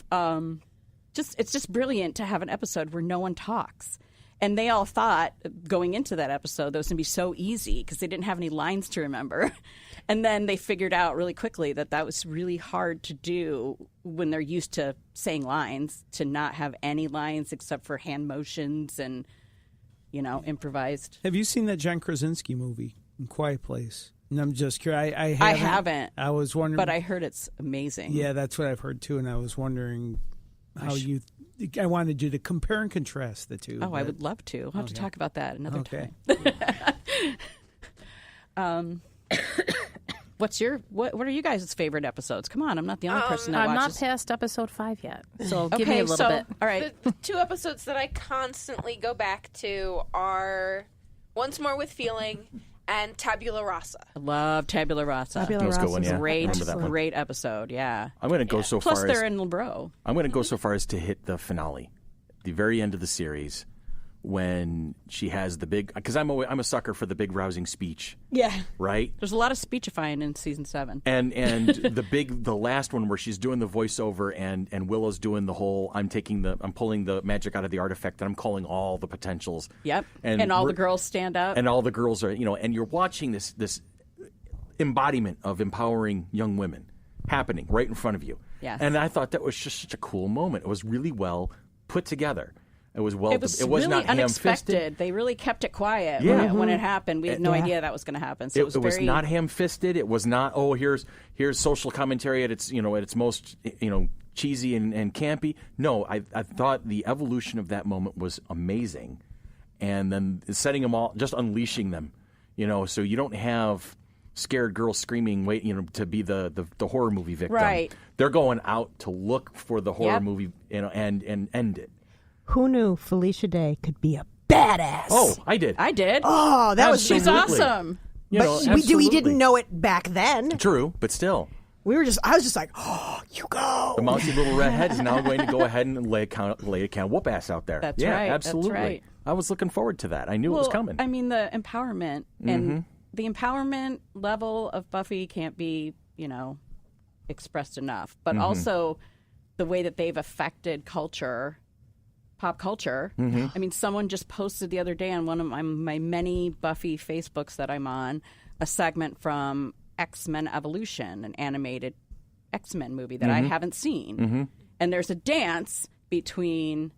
it's just brilliant to have an episode where no one talks. And they all thought going into that episode that was going to be so easy because they didn't have any lines to remember. And then they figured out really quickly that was really hard to do when they're used to saying lines, to not have any lines except for hand motions and, improvised. Have you seen that John Krasinski movie, Quiet Place? And I'm just curious. I haven't. I was wondering. But I heard it's amazing. Yeah, that's what I've heard too. And I was wondering how I wanted you to compare and contrast the two. Oh, I would love to. We'll have to talk about that another time. What are you guys' favorite episodes? Come on, I'm not the only person that I'm not watches. past episode 5 yet, so give me a little bit. All right. The 2 episodes that I constantly go back to are Once More with Feeling and Tabula Rasa. I love Tabula Rasa. Tabula was a good one, Rasa's yeah. Great, Remember that one. great episode. Yeah. I'm going to go so Plus, far they're as in LeBro. I'm going to go so far as to hit the finale, the very end of the series, when she has the big. Because I'm a sucker for the big rousing speech. Yeah. Right. There's a lot of speechifying in season 7. And the last one where she's doing the voiceover and Willow's doing the whole I'm pulling the magic out of the artifact and I'm calling all the potentials. Yep. And all the girls stand up. And all the girls are, and you're watching this embodiment of empowering young women happening right in front of you. Yes. And I thought that was just such a cool moment. It was really well put together. It was well. It was really not ham-fisted. unexpected. They really kept it quiet Yeah. when it happened. We had no idea that was going to happen. So It was not ham-fisted. It was not. Oh, here's social commentary at its at its most cheesy and campy. No, I thought the evolution of that moment was amazing, and then setting them all, just unleashing them. So you don't have scared girls screaming, to be the horror movie victim. Right. They're going out to look for the horror Yep. movie, and end it. Who knew Felicia Day could be a badass? Oh, I did. Oh, that was She's Absolutely. awesome. But we absolutely. didn't know it back then. True, but still. I was just like, oh, you go. The mousy little redhead is now going to go ahead and lay a can whoop ass out there. That's yeah, right, that's absolutely. right. I was looking forward to that. I knew it was coming. I mean, the empowerment and the empowerment level of Buffy can't be, expressed enough. But also the way that they've affected pop culture. I mean, someone just posted the other day on one of my many Buffy Facebooks that I'm on, a segment from X-Men Evolution, an animated X-Men movie that I haven't seen. And there's a dance between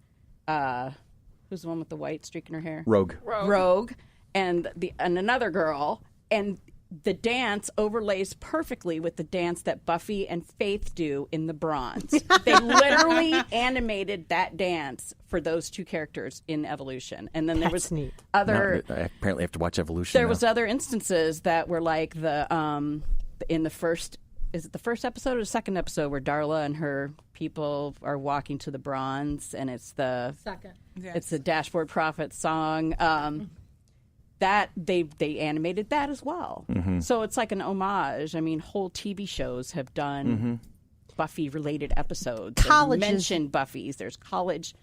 who's the one with the white streak in her hair? Rogue and another girl, and the dance overlays perfectly with the dance that Buffy and Faith do in the Bronze. They literally animated that dance for those 2 characters in Evolution. And then there was neat. I apparently have to watch Evolution. There now. was other instances that were like in the first. Is it the first episode or the second episode where Darla and her people are walking to the Bronze, and it's the Second. Yes. It's the Dashboard Prophet song. That they animated that as well. So it's like an homage. I mean, whole TV shows have done Buffy-related episodes. Colleges mentioned Buffy's. There's college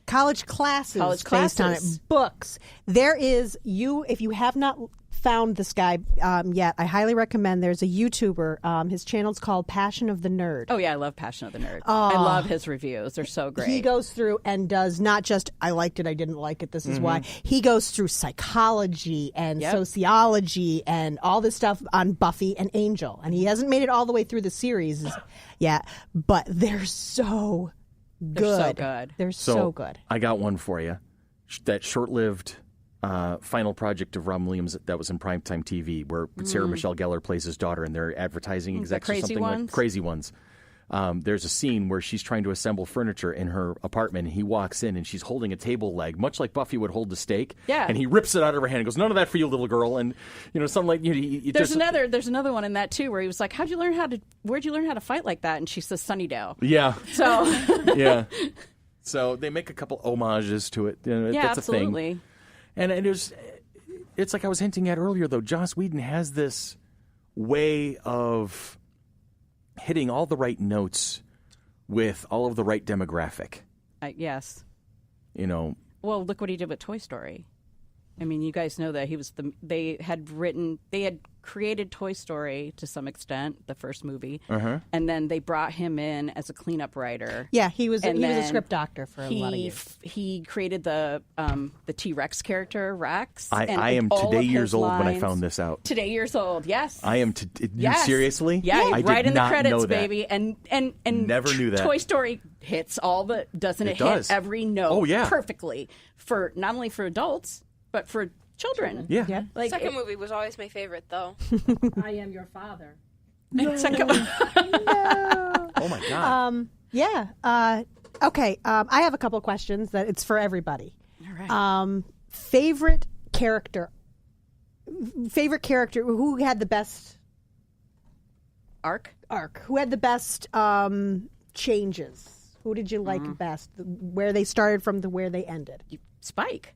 classes based on it. Books. There is if you have not found this guy yet, I highly recommend. There's a YouTuber. His channel's called Passion of the Nerd. Oh yeah, I love Passion of the Nerd. I love his reviews. They're so great. He goes through and does not just I liked it, I didn't like it, this is why. He goes through psychology and sociology and all this stuff on Buffy and Angel. And he hasn't made it all the way through the series yet, but they're so good. They're so good. They're so good. I got one for you. That short-lived final project of Ron Williams that was in primetime TV, where Sarah Michelle Gellar plays his daughter, and they're advertising execs or something like Crazy Ones. There's a scene where she's trying to assemble furniture in her apartment, and he walks in, and she's holding a table leg, much like Buffy would hold the steak. Yeah. And he rips it out of her hand and goes, "None of that for you, little girl." And something like there's another one in that too, where he was like, where'd you learn how to fight like that? And she says Sunnydale. Yeah. So yeah. So they make a couple homages to it. yeah, that's absolutely. A thing. And it's like I was hinting at earlier, though. Joss Whedon has this way of hitting all the right notes with all of the right demographic. Yes. Well, look what he did with Toy Story. I mean, you guys know that they had created Toy Story to some extent, the first movie, and then they brought him in as a cleanup writer. Yeah, he was a script doctor for a lot of years. He created the T-Rex character, Rex. I am today years old when I found this out. Today years old, yes. I am. Yes. Seriously? Yeah, I right did in the not credits, know that. baby. And Never knew that. Toy Story hits all the doesn't it does. hit every note Oh, yeah. perfectly for not only for adults but for children. Yeah. Like Second movie was always my favorite, though. I am your father. Oh my God. Okay. I have a couple of questions that it's for everybody. All right. Favorite character. Who had the best Arc. Who had the best changes? Who did you like best? Where they started from to where they ended? Spike.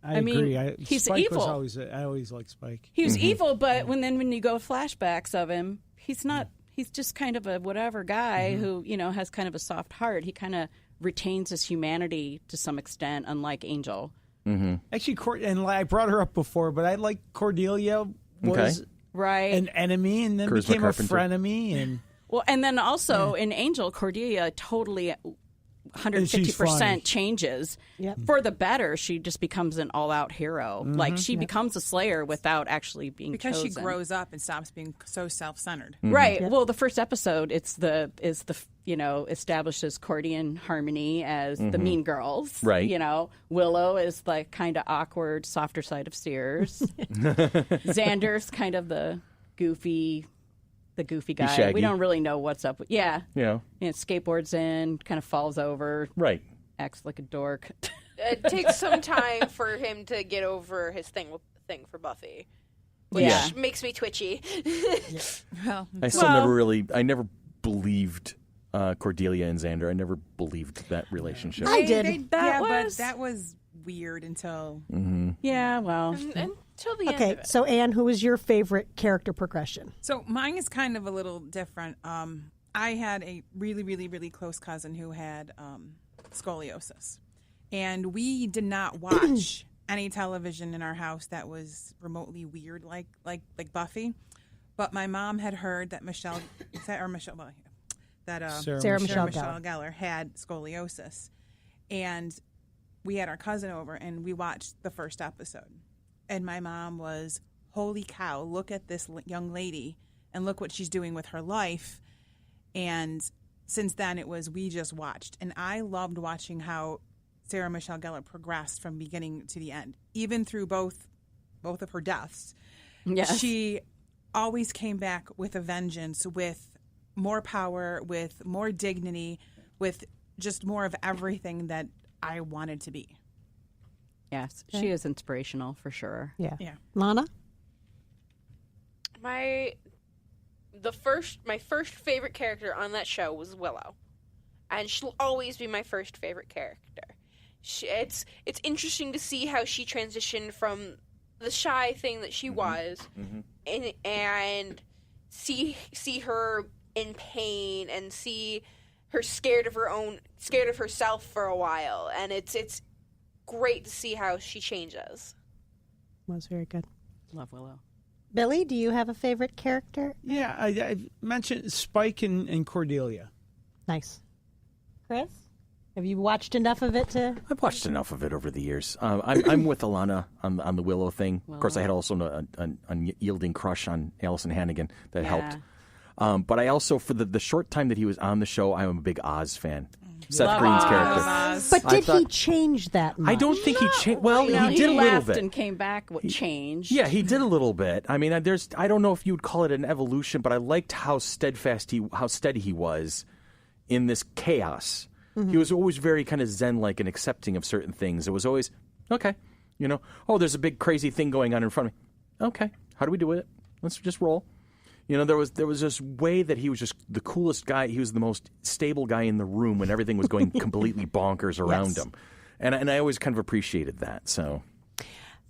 I agree. He's Spike evil. I always liked Spike. He was evil, but when you go flashbacks of him, he's not. He's just kind of a whatever guy who has kind of a soft heart. He kind of retains his humanity to some extent, unlike Angel. Actually, and I brought her up before, but I like Cordelia was right an enemy and then Charisma became Carpenter. a frenemy. And Well, and then also in Angel, Cordelia totally 150% changes for the better. She just becomes an all-out hero. Like she becomes a Slayer without actually being because chosen. she grows up and stops being so self-centered. Right. Well, the first episode establishes Cordy and Harmony as the mean girls. Right. Willow is like kind of awkward, softer side of Sears. Xander's kind of the goofy guy. Shaggy. We don't really know what's up with. Yeah. Yeah. Skateboards in, kind of falls over, Right. acts like a dork. It takes some time for him to get over his thing for Buffy, which Yeah. makes me twitchy. Well, I never believed Cordelia and Xander. I never believed that relationship. I did. but that was weird until Yeah, well. Until the end Okay, of it. so Anne, who was your favorite character progression? So mine is kind of a little different. I had a really, really, really close cousin who had scoliosis, and we did not watch any television in our house that was remotely weird, like Buffy. But my mom had heard that Sarah Michelle Gellar had scoliosis, and we had our cousin over, and we watched the first episode. And my mom was, holy cow, look at this young lady and look what she's doing with her life. And since then we just watched. And I loved watching how Sarah Michelle Gellar progressed from beginning to the end, even through both of her deaths. Yes. She always came back with a vengeance, with more power, with more dignity, with just more of everything that I wanted to be. Yes, she is inspirational for sure. Yeah. Lana? My first favorite character on that show was Willow, and she'll always be my first favorite character. It's interesting to see how she transitioned from the shy thing that she was, and see her in pain and see her scared of herself for a while, and it's great to see how she changes. Was very good. Love Willow. Billy, do you have a favorite character? yeah, I mentioned Spike and Cordelia. Nice. Chris, have you watched enough of it to? I've watched enough of it over the years. I'm with Alana on the Willow thing. Of course, I had also an unyielding crush on Allison Hannigan that helped. But I also, for the short time that he was on the show, I'm a big Oz fan. Seth Green's character. But did he change that much? I don't think he changed. Well, No, he did a little left bit. and came back. What changed? Yeah, he did a little bit. I mean, I don't know if you would call it an evolution, but I liked how how steady he was in this chaos. He was always very kind of zen-like and accepting of certain things. It was always, okay, there's a big crazy thing going on in front of me. Okay, how do we do it? Let's just roll. There was this way that he was just the coolest guy. He was the most stable guy in the room when everything was going completely bonkers around him. And I always kind of appreciated that. So,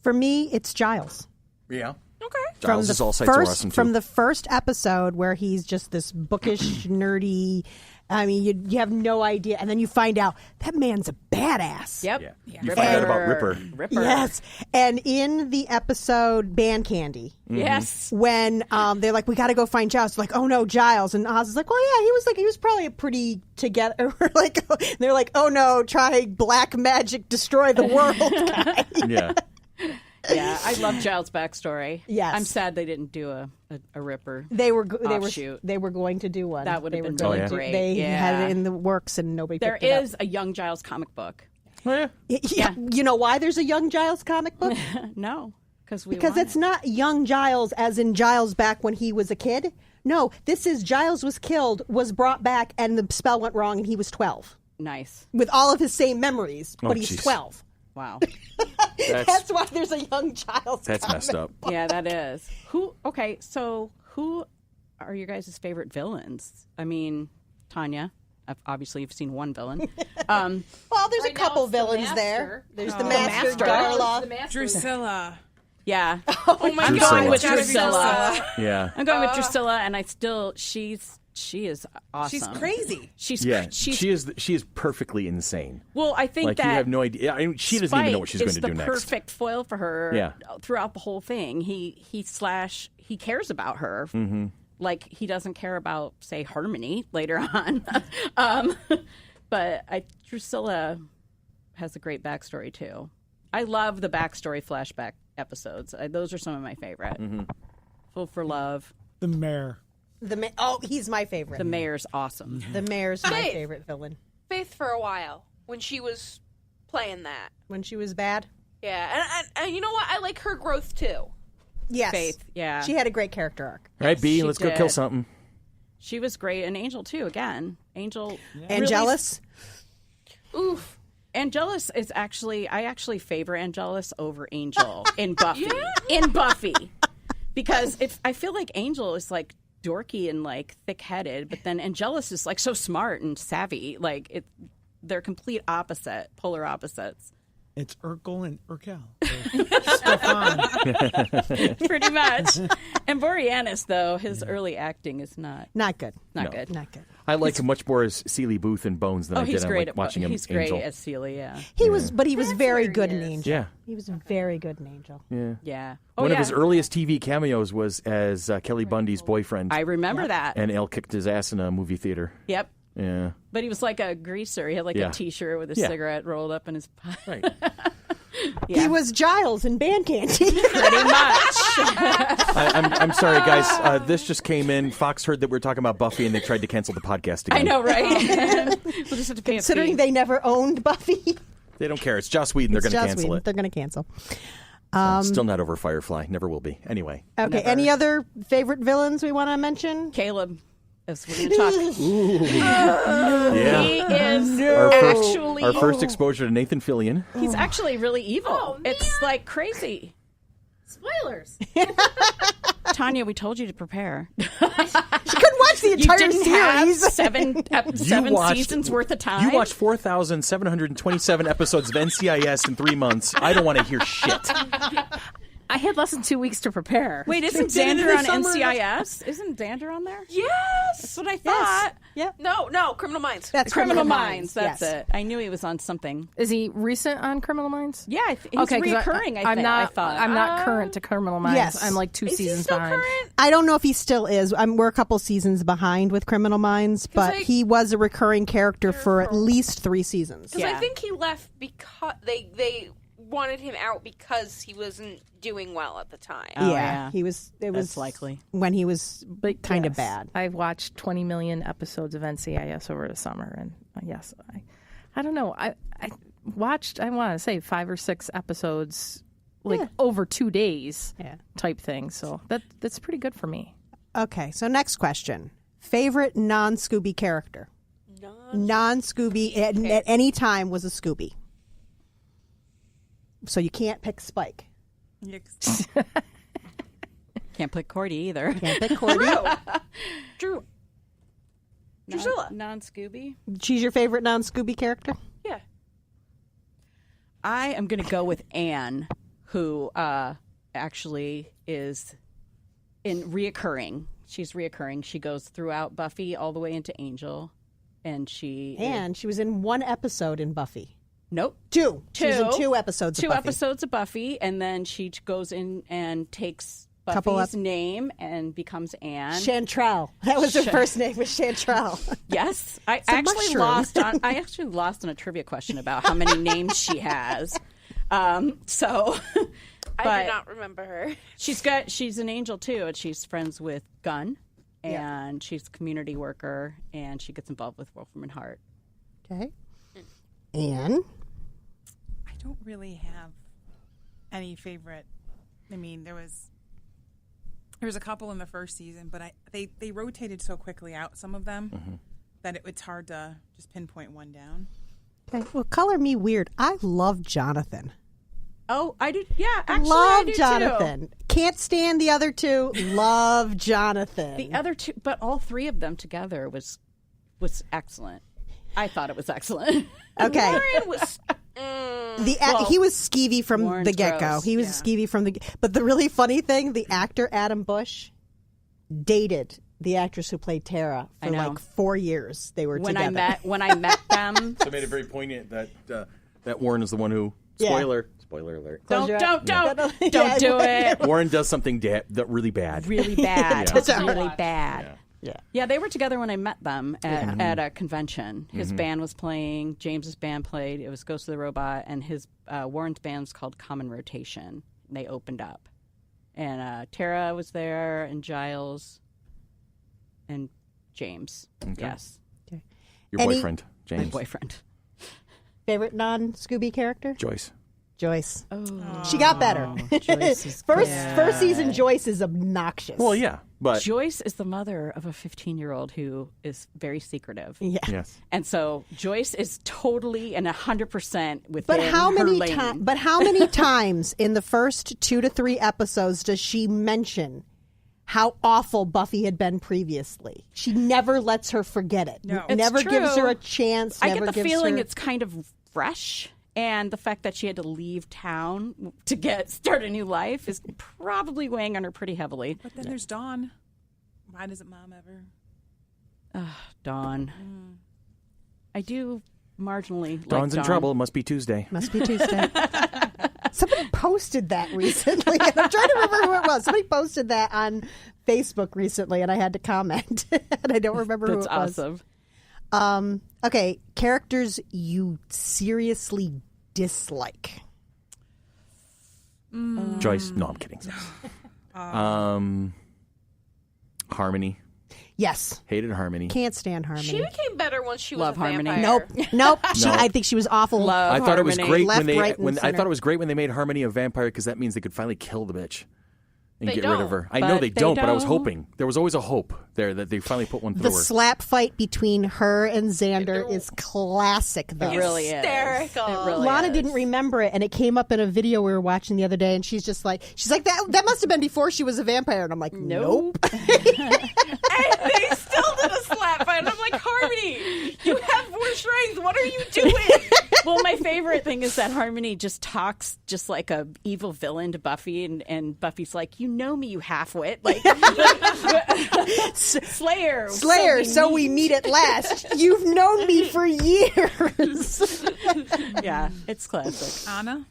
for me, it's Giles. Yeah. Okay. Giles is all sides are awesome, too. From the first episode where he's just this bookish, nerdy. I mean, you have no idea, and then you find out that man's a badass. Yep. Yeah. You find out about Ripper. Yes, and in the episode Band Candy, Yes. when they're like, we got to go find Giles. They're like, oh no, Giles, and Oz is like, well, yeah, he was probably a pretty together. They're like, oh no, try black magic, destroy the world guy. Yeah. Yeah, I love Giles' backstory. Yes. I'm sad they didn't do a Ripper. They were offshoot. going to do one. That would have been going really to- great. They Yeah. had it in the works, and nobody. There picked it up. is a Young Giles comic book. Oh, yeah. Yeah. You know why there's a Young Giles comic book? No, because It's not Young Giles as in Giles back when he was a kid. No, this is Giles was killed, was brought back, and the spell went wrong, and he was 12 nice. with all of his same memories, but he's jeez. 12. Wow. That's why there's a Young Giles. That's comic messed up. Yeah, that is. Okay, so who are your guys' favorite villains? I mean, Tanya, obviously you've seen one villain. Well, there's a couple villains there. There's the Master, Darla, Drusilla. Yeah. Oh my I'm God. going with It's gotta be Drusilla. Yeah. I'm going with Drusilla, and she is awesome. She's crazy. She is perfectly insane. Well, I think Like that you have no idea. She doesn't even know what she's going to do next. next. It's the perfect foil for her throughout the whole thing. He cares about her. Mm-hmm. Like he doesn't care about, say, Harmony later on. But Drusilla has a great backstory too. I love the backstory flashback episodes. Those are some of my favorite. Mm-hmm. Full for Love. The mayor. He's my favorite. The mayor's awesome. The mayor's my favorite villain. Faith for a while when she was playing that. When she was bad? Yeah, and you know what? I like her growth too. Yes. Faith, yeah. She had a great character arc. All right, B, she let's go did. kill something. She was great. And Angel, too, again. Angel. Angelus? Oof. Angelus is actually, I actually favor Angelus over Angel in Buffy. In Buffy. Because I feel like Angel is like dorky and like thick-headed, but then Angelus is like so smart and savvy. Like they're complete polar opposites. It's Urkel and Urkel. Stefan. Pretty much. And Boreanaz, though, his early acting is not good. Not good. I like him much more as Seeley Booth in Bones than I did he's great like watching him He's Angel. great as Seeley, yeah. He was very good in Angel. Yeah. He was very good in Angel. Yeah. Yeah. One of his earliest TV cameos was as Kelly Bundy's boyfriend. I remember that. And Al kicked his ass in a movie theater. Yep. Yeah. But he was like a greaser. He had like a T-shirt with a cigarette rolled up in his pocket. Right. He was Giles in Band Candy. Pretty much. I'm sorry, guys. This just came in. Fox heard that we were talking about Buffy, and they tried to cancel the podcast again. I know, right? We'll just have to pay Considering they never owned Buffy. They don't care. It's Joss Whedon. They're going to cancel it. They're going to cancel. Still not over Firefly. Never will be. Anyway. Okay. Never. Any other favorite villains we want to mention? Caleb. As we're going to talk. Yeah. He is actually... Our first exposure to Nathan Fillion. He's actually really evil. Oh, man. It's like crazy. Spoilers. Tanya, we told you to prepare. She couldn't watch the entire You didn't series. have seven seasons worth of time. You watched 4,727 episodes of NCIS in 3 months. I don't want to hear shit. I had less than 2 weeks to prepare. Wait, isn't Xander on NCIS? Isn't Xander on there? Yes. That's what I thought. Yeah. No, Criminal Minds. That's Criminal Minds. That's yes. it. I knew he was on something. Is he recent on Criminal Minds? Yeah, he's recurring. I thought. I'm not current to Criminal Minds. Yes. I'm like 2 Is he seasons still behind. current? I don't know if he still is. We're a couple seasons behind with Criminal Minds, but he was a recurring character for at least 3 seasons. Because I think he left because they wanted him out because he wasn't doing well at the time. Yeah. He was. It was That's likely when he was kind of Yes, bad. I've watched 20 million episodes of NCIS over the summer, and yes, I don't know. I watched, I want to say 5 or 6 episodes, over 2 days, type thing. So that's pretty good for me. Okay, so next question: favorite non-Scooby character? Non-Scooby at any time was a Scooby. So you can't pick Spike. can't pick Cordy either. Can't pick Cordy. Drew. Drusilla. Non-Scooby. She's your favorite non-Scooby character? Yeah. I am going to go with Anne, who actually is reoccurring. She's reoccurring. She goes throughout Buffy all the way into Angel, and she was in 1 episode in Buffy. Nope. 2. She was in 2 episodes of Buffy. 2 episodes of Buffy, and then she goes in and takes Buffy's name and becomes Anne. Chantrell. That was her first name, was Chantrell. Yes. I a actually mushroom. lost on a trivia question about how many names she has. I did not remember her. She's an angel too, and she's friends with Gunn, and she's a community worker, and she gets involved with Wolfram and Hart. Okay. Anne? I don't really have any favorite. I mean, there was a couple in the first season, but they rotated so quickly out, some of them, that it's hard to just pinpoint one down. Okay. Well, color me weird. I love Jonathan. Oh, I did. Yeah, actually, Love I do Jonathan. too. Can't stand the other two. Love Jonathan. The other two, but all three of them together was excellent. I thought it was excellent. Okay. Warren was. He was skeevy from Warren's the get-go. gross, He was skeevy from the. But the really funny thing, the actor Adam Bush dated the actress who played Tara for like 4 years. They were together. When I met them, So it made it very poignant that Warren is the one who. Spoiler alert. don't Yeah. do it. Warren does something really bad. Really bad. Yeah. It's really bad. Yeah. Yeah, they were together when I met them at a convention. His band was playing, James's band played. It was Ghost of the Robot, and his Warren's band was called Common Rotation. And they opened up, and Tara was there, and Giles, and James. Okay. Yes, Your boyfriend, James. my boyfriend. Favorite non-Scooby character? Joyce. Joyce. Oh, She got better. Joyce is First season, Joyce is obnoxious. Well, yeah, but Joyce is the mother of a 15-year-old who is very secretive. Yeah. yes. And so Joyce is totally and 100% within But how her many lane. But how many times in the first 2 to 3 episodes does she mention how awful Buffy had been previously? She never lets her forget it. No. Never It's gives true. her a chance. I never get the gives feeling her... it's kind of fresh, and the fact that she had to leave town to start a new life is probably weighing on her pretty heavily. But then there's Dawn. Why doesn't Mom ever? Dawn. I do marginally like Dawn's in Dawn. trouble. It must be Tuesday. Must be Tuesday. Somebody posted that recently, and I'm trying to remember who it was. Somebody posted that on Facebook recently, and I had to comment, and I don't remember who it That's was. awesome. Okay, characters you seriously dislike. Joyce. No, I'm kidding. Harmony. Yes, Hated Harmony. can't stand Harmony. She became better once she was Love a Harmony. vampire. Nope. I think she was awful. Love I thought it was Harmony. great Left, when right, and I center. thought it was great when they made Harmony a vampire because that means they could finally kill the bitch and They get rid of don't. her. I But know they they don't, but I was don't. hoping. There was always a hope there that they finally put one The through her. slap fight between her and Xander is classic, though. It really is. Hysterical. It really Lana is. didn't remember it, and it came up in a video we were watching the other day, and she's like, that must have been before she was a vampire, and I'm like, nope. And they still did a slap fight. And I'm like, Harmony, you have more strength. What are you doing? Well, my favorite thing is that Harmony just talks just like a evil villain to Buffy, and Buffy's like, "You know me, you halfwit." Like Slayer. So we meet at last. You've known me for years. Yeah, it's classic. Anna?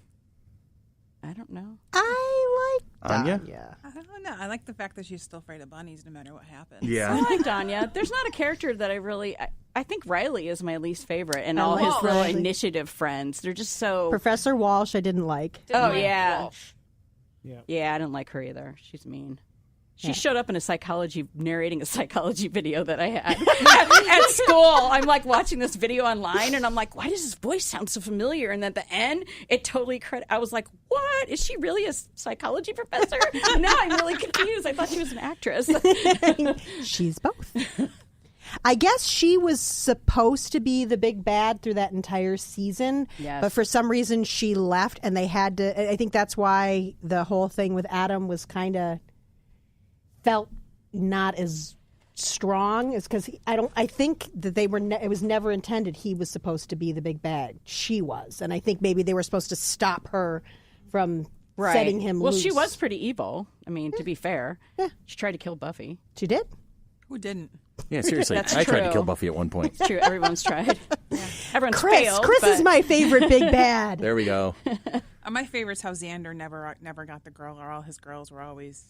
I don't know. I like Anya? Danya. I don't know. I like the fact that she's still afraid of bunnies no matter what happens. I Yeah. like Danya. There's not a character that I really. I think Riley is my least favorite, and all like his little Riley. initiative friends. They're just so. Professor Walsh, I didn't like. Oh yeah, Walsh. yeah. I didn't like her either. She's mean. She showed up in narrating a psychology video that I had at school. I'm like watching this video online, and I'm like, why does his voice sound so familiar? And at the end, it totally I was like, what? Is she really a psychology professor? And now I'm really confused. I thought she was an actress. She's both. I guess she was supposed to be the big bad through that entire season, Yes. but for some reason she left, and they had to. I think that's why the whole thing with Adam was kind of felt not as strong, is because I think that they were. It was never intended he was supposed to be the big bad. She was, and I think maybe they were supposed to stop her from setting him Well, loose. she was pretty evil. I mean, to be fair, she tried to kill Buffy. She did. Who didn't? Yeah, seriously. That's I tried to true. kill Buffy at one point. It's true. Everyone's tried. Everyone's Chris failed. is but- my favorite big bad. There we go. My favorite's how Xander never got the girl, or all his girls were always,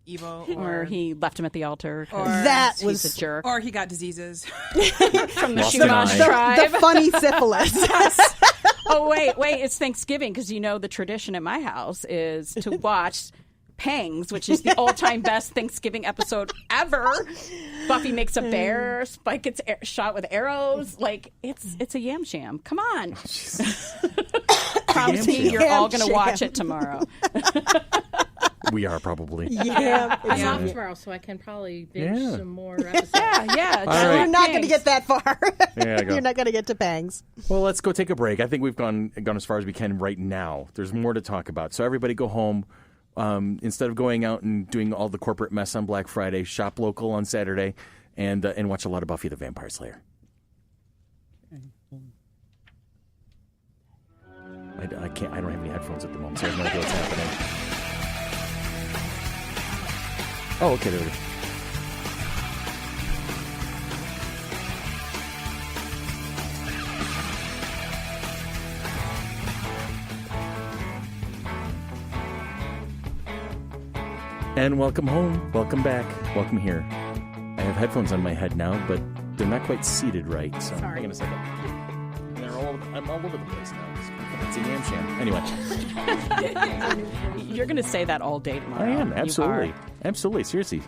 evil, Or he left him at the altar. 'cause That he's was a jerk. or he got diseases. From the Lost an Shumash eye. tribe. The funny syphilis. Oh, wait, it's Thanksgiving, because the tradition at my house is to watch Pangs, which is the all-time best Thanksgiving episode ever. Buffy makes a bear, Spike gets shot with arrows. Like, it's a yam sham. Come on. Promise me you're all going to watch it tomorrow. We are probably. Yeah. I'm off tomorrow, so I can probably binge some more episodes. Yeah. All right. You're not going to get that far. There you go. You're not going to get to Bangs. Well, let's go take a break. I think we've gone as far as we can right now. There's more to talk about. So everybody go home. Instead of going out and doing all the corporate mess on Black Friday, shop local on Saturday, and watch a lot of Buffy the Vampire Slayer. I can't. I don't have any headphones at the moment, so I have no idea what's happening. Oh, okay, there it is. And welcome home. Welcome back. Welcome here. I have headphones on my head now, but they're not quite seated right. So hang on a second. I'm all over the place now. It's a yam sham. Anyway. You're going to say that all day tomorrow. I am. Absolutely. Absolutely. Seriously.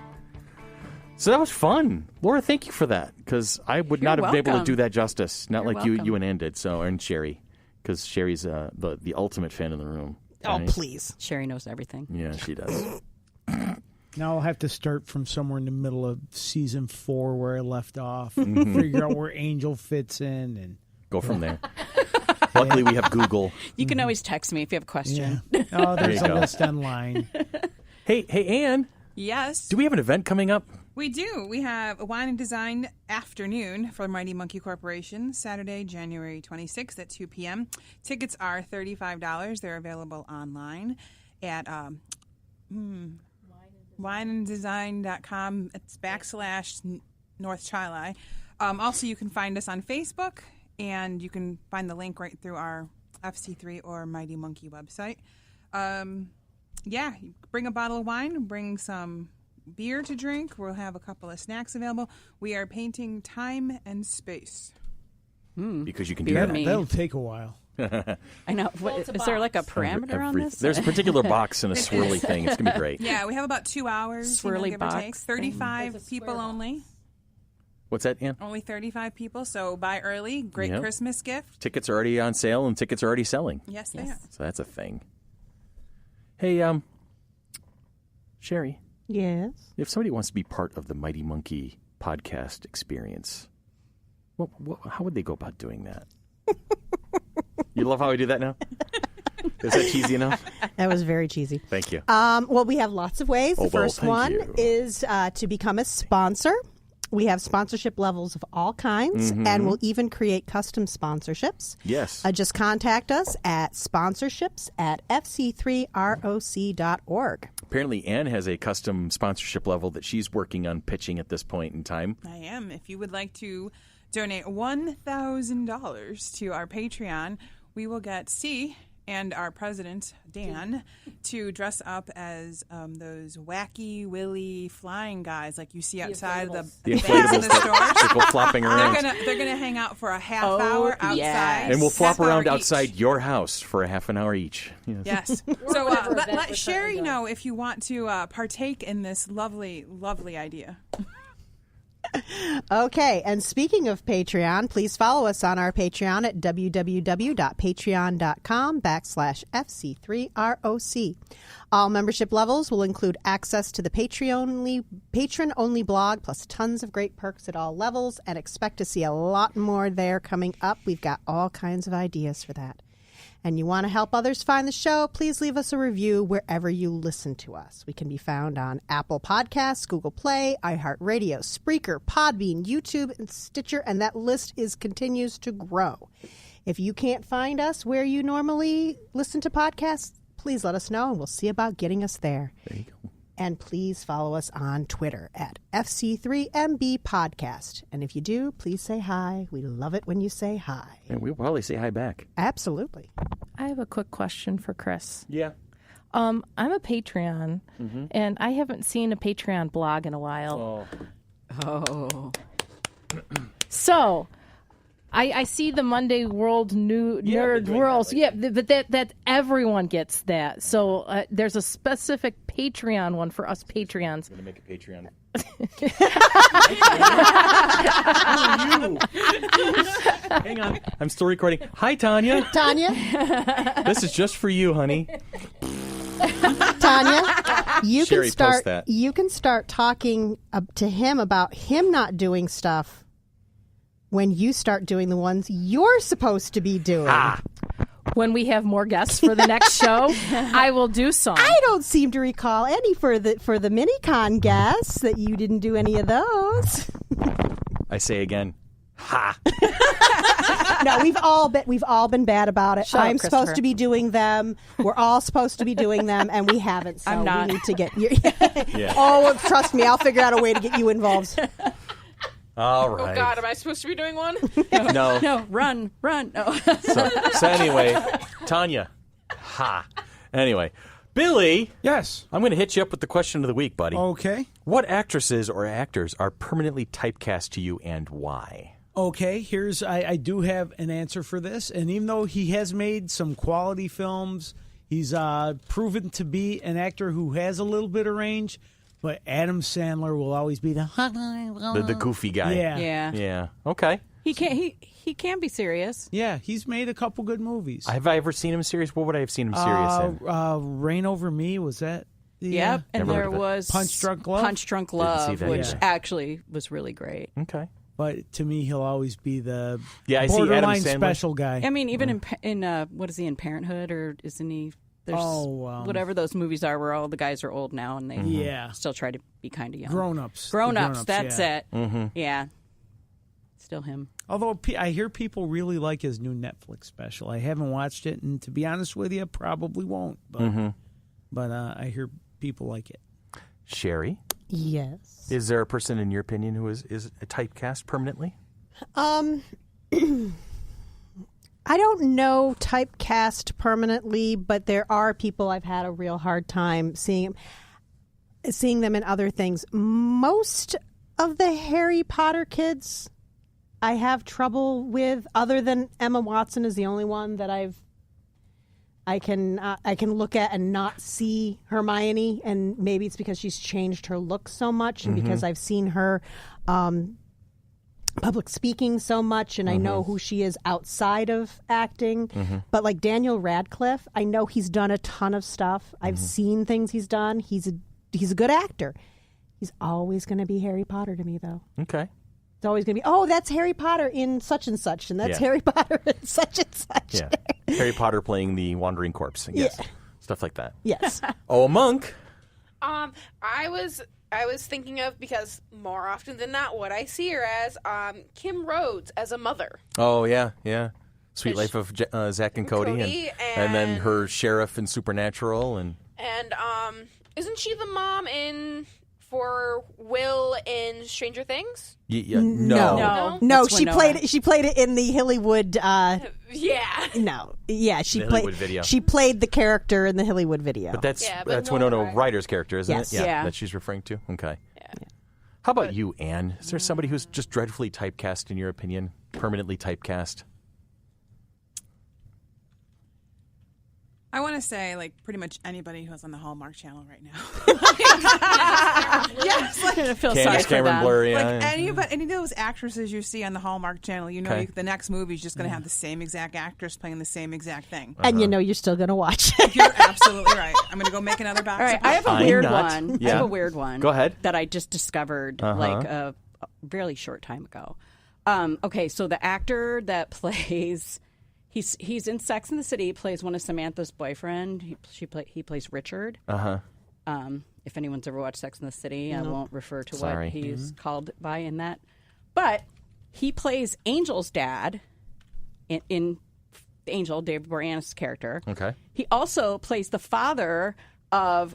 So that was fun. Laura, thank you for that, because I would not have been able to do that justice. Not You're like welcome. you and Ann did, and Sherry, because Sherry's the ultimate fan in the room. Oh, right? please. Sherry knows everything. Yeah, she does. Now I'll have to start from somewhere in the middle of season 4 where I left off. Figure out where Angel fits in and go from there. Luckily, we have Google. You can always text me if you have a question. yeah. Oh, there's There you a go. list online. Hey, Ann, Yes. do we have an event coming up? We do. We have a wine and design afternoon for Mighty Monkey Corporation, Saturday, January 26th at 2 p.m. Tickets are $35. They're available online at wineanddesign.com. It's /North Chili. Also, you can find us on Facebook, and you can find the link right through our FC3 or Mighty Monkey website. Bring a bottle of wine, bring some beer to drink. We'll have a couple of snacks available. We are painting time and space. Because you can do Beer that. me. That'll take a while. I know. Is there like a parameter on this? There's a particular box and a swirly thing. It's going to be great. Yeah, we have about 2 hours. Swirly give or take. box 35 people only. What's that, Ann? Only 35 people, so buy early. Great Yep. Christmas gift. Tickets are already on sale, and tickets are already selling. Yes, they are. So that's a thing. Hey, Sherry, Yes. if somebody wants to be part of the Mighty Monkey podcast experience, how would they go about doing that? You love how I do that now? Is that cheesy enough? That was very cheesy. Thank you. Well, we have lots of ways. The first thank one you. is to become a sponsor. We have sponsorship levels of all kinds, and we'll even create custom sponsorships. Yes. Just contact us at sponsorships@fc3roc.org. Apparently, Ann has a custom sponsorship level that she's working on pitching at this point in time. I am. If you would like to donate $1,000 to our Patreon, we will get C and our president, Dan, to dress up as those wacky, willy flying guys like you see outside the The bands in inflatables the stores. that go flopping around. They're gonna hang out for a half hour outside. yes. And we'll flop Half hour around each. outside your house for a half an hour each. Yes. Yes. So let Sherry know if you want to partake in this lovely, lovely idea. Okay, and speaking of Patreon, please follow us on our Patreon at www.patreon.com/FC3ROC. All membership levels will include access to the patron-only blog, plus tons of great perks at all levels, and expect to see a lot more there coming up. We've got all kinds of ideas for that. And you want to help others find the show, please leave us a review wherever you listen to us. We can be found on Apple Podcasts, Google Play, iHeartRadio, Spreaker, Podbean, YouTube, and Stitcher, and that list continues to grow. If you can't find us where you normally listen to podcasts, please let us know, and we'll see about getting us there. There you go. And please follow us on Twitter at FC3MB Podcast. And if you do, please say hi. We love it when you say hi. And we'll probably say hi back. Absolutely. I have a quick question for Chris. Yeah. I'm a Patreon, and I haven't seen a Patreon blog in a while. Oh. So, I see the Monday World Nerd Worlds. Yeah, but that everyone gets that. So there's a specific Patreon one for us Patreons. I'm going to make a Patreon. Hang on. I'm still recording. Hi, Tanya. Tanya? This is just for you, honey. Tanya Tanya, you Sherry, can start. post that. You can start talking to him about him not doing stuff when you start doing the ones you're supposed to be doing. When we have more guests for the next show, I will do some. I don't seem to recall any for the mini-con guests that you didn't do any of those. I say again, ha. No, we've all been bad about it. Shut up, I'm supposed Christopher. to be doing them. We're all supposed to be doing them, and we haven't. So I'm not. we need to get you. Yeah. Oh, trust me, I'll figure out a way to get you involved. All Oh right. God, am I supposed to be doing one? No. No, run. No. So anyway, Tanya, ha. Anyway, Billy, Yes. I'm going to hit you up with the question of the week, buddy. Okay. What actresses or actors are permanently typecast to you and why? Okay, I do have an answer for this. And even though he has made some quality films, he's proven to be an actor who has a little bit of range. But Adam Sandler will always be The goofy guy. Yeah. Yeah. Yeah. Okay. He can be serious. Yeah, he's made a couple good movies. Have I ever seen him serious? What would I have seen him serious in? Reign Over Me, was that? Yep. And Never heard there of it. was Punch Drunk Love? Punch Drunk see Love, that which either. actually was really great. Okay. But to me, he'll always be the Yeah, I see Adam borderline Sandler. special guy. I mean, even in what is he in Parenthood, or isn't he? There's whatever those movies are where all the guys are old now and they Yeah. still try to be kind of young. Grown-ups. Grown-ups, The that's yeah. it. Mm-hmm. Yeah. Still him. Although I hear people really like his new Netflix special. I haven't watched it, and to be honest with you, probably won't. But I hear people like it. Sherry, Yes. is there a person in your opinion who is typecast permanently? I don't know typecast permanently, but there are people I've had a real hard time seeing them in other things. Most of the Harry Potter kids I have trouble with, other than Emma Watson is the only one that I can look at and not see Hermione, and maybe it's because she's changed her look so much, and because I've seen her public speaking so much, and I know who she is outside of acting. But like Daniel Radcliffe, I know he's done a ton of stuff. I've seen things he's done. He's a good actor. He's always going to be Harry Potter to me, though. Okay. It's always going to be, oh, that's Harry Potter in such and such, and that's Harry Potter in such and such. Yeah. Harry Potter playing the wandering corpse, I guess. Yeah. Stuff like that. Yes. Oh, a monk. I was thinking of, because more often than not, what I see her as, Kim Rhodes as a mother. Oh, yeah, yeah. Sweet Life of Zach and Cody. Cody and then and- her sheriff in Supernatural. And Isn't she the mom for Will in Stranger Things? No. No, That's she Winona. played it in the Hillywood. Yeah. No, yeah, she The played. Hillywood video. She played the character in the Hillywood video. But that's Yeah, but that's Winona Winona Ryder. Ryder's character, isn't Yes. it? Yeah. That she's referring to? Okay. Yeah. How about you, Anne? Is there somebody who's just dreadfully typecast, in your opinion? Permanently typecast? I want to say, like, pretty much anybody who's on the Hallmark Channel right now. Yes, like, I feel sorry Candace for Cameron them. Bure, like yeah. any of those actresses you see on the Hallmark Channel, you know, Okay. the next movie is just going to have the same exact actress playing the same exact thing. and you know you're still going to watch it. You're absolutely right. I'm going to go make another box. All right, of I have a I'm weird not. one. I Yeah. have a weird one. Go ahead. That I just discovered like a really short time ago. Okay, so the actor that plays, he's in Sex and the City. He plays one of Samantha's boyfriend. He plays Richard. If anyone's ever watched Sex and the City, I won't refer to Sorry. what he's called by in that. But he plays Angel's dad in Angel, David Boreanaz's character. Okay. He also plays the father of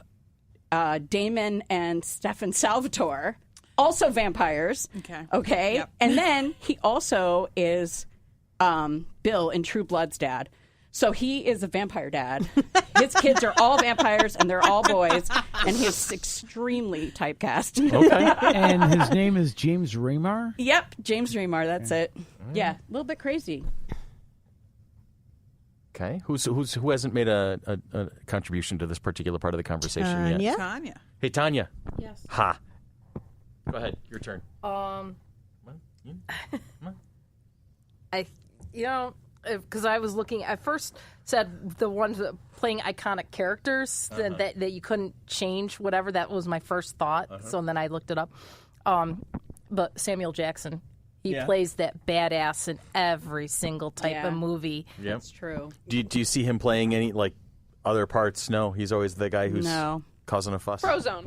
Damon and Stefan Salvatore, also vampires. Okay. Yep. And then he also is Bill in True Blood's dad. So he is a vampire dad. His kids are all vampires, and they're all boys, and he's extremely typecast. Okay. And his name is James Remar. Yep, James Remar, that's it. Yeah, a little bit crazy. Okay. Who hasn't made a contribution to this particular part of the conversation yet? Yeah. Tanya. Hey, Tanya. Yes. Ha. Go ahead. Your turn. I because I was looking, I first said the ones that playing iconic characters that you couldn't change, whatever. That was my first thought. So then I looked it up. But Samuel Jackson, he plays that badass in every single type of movie. Yep. That's true. Do you see him playing any like other parts? No, he's always the guy who's causing a fuss. Frozone.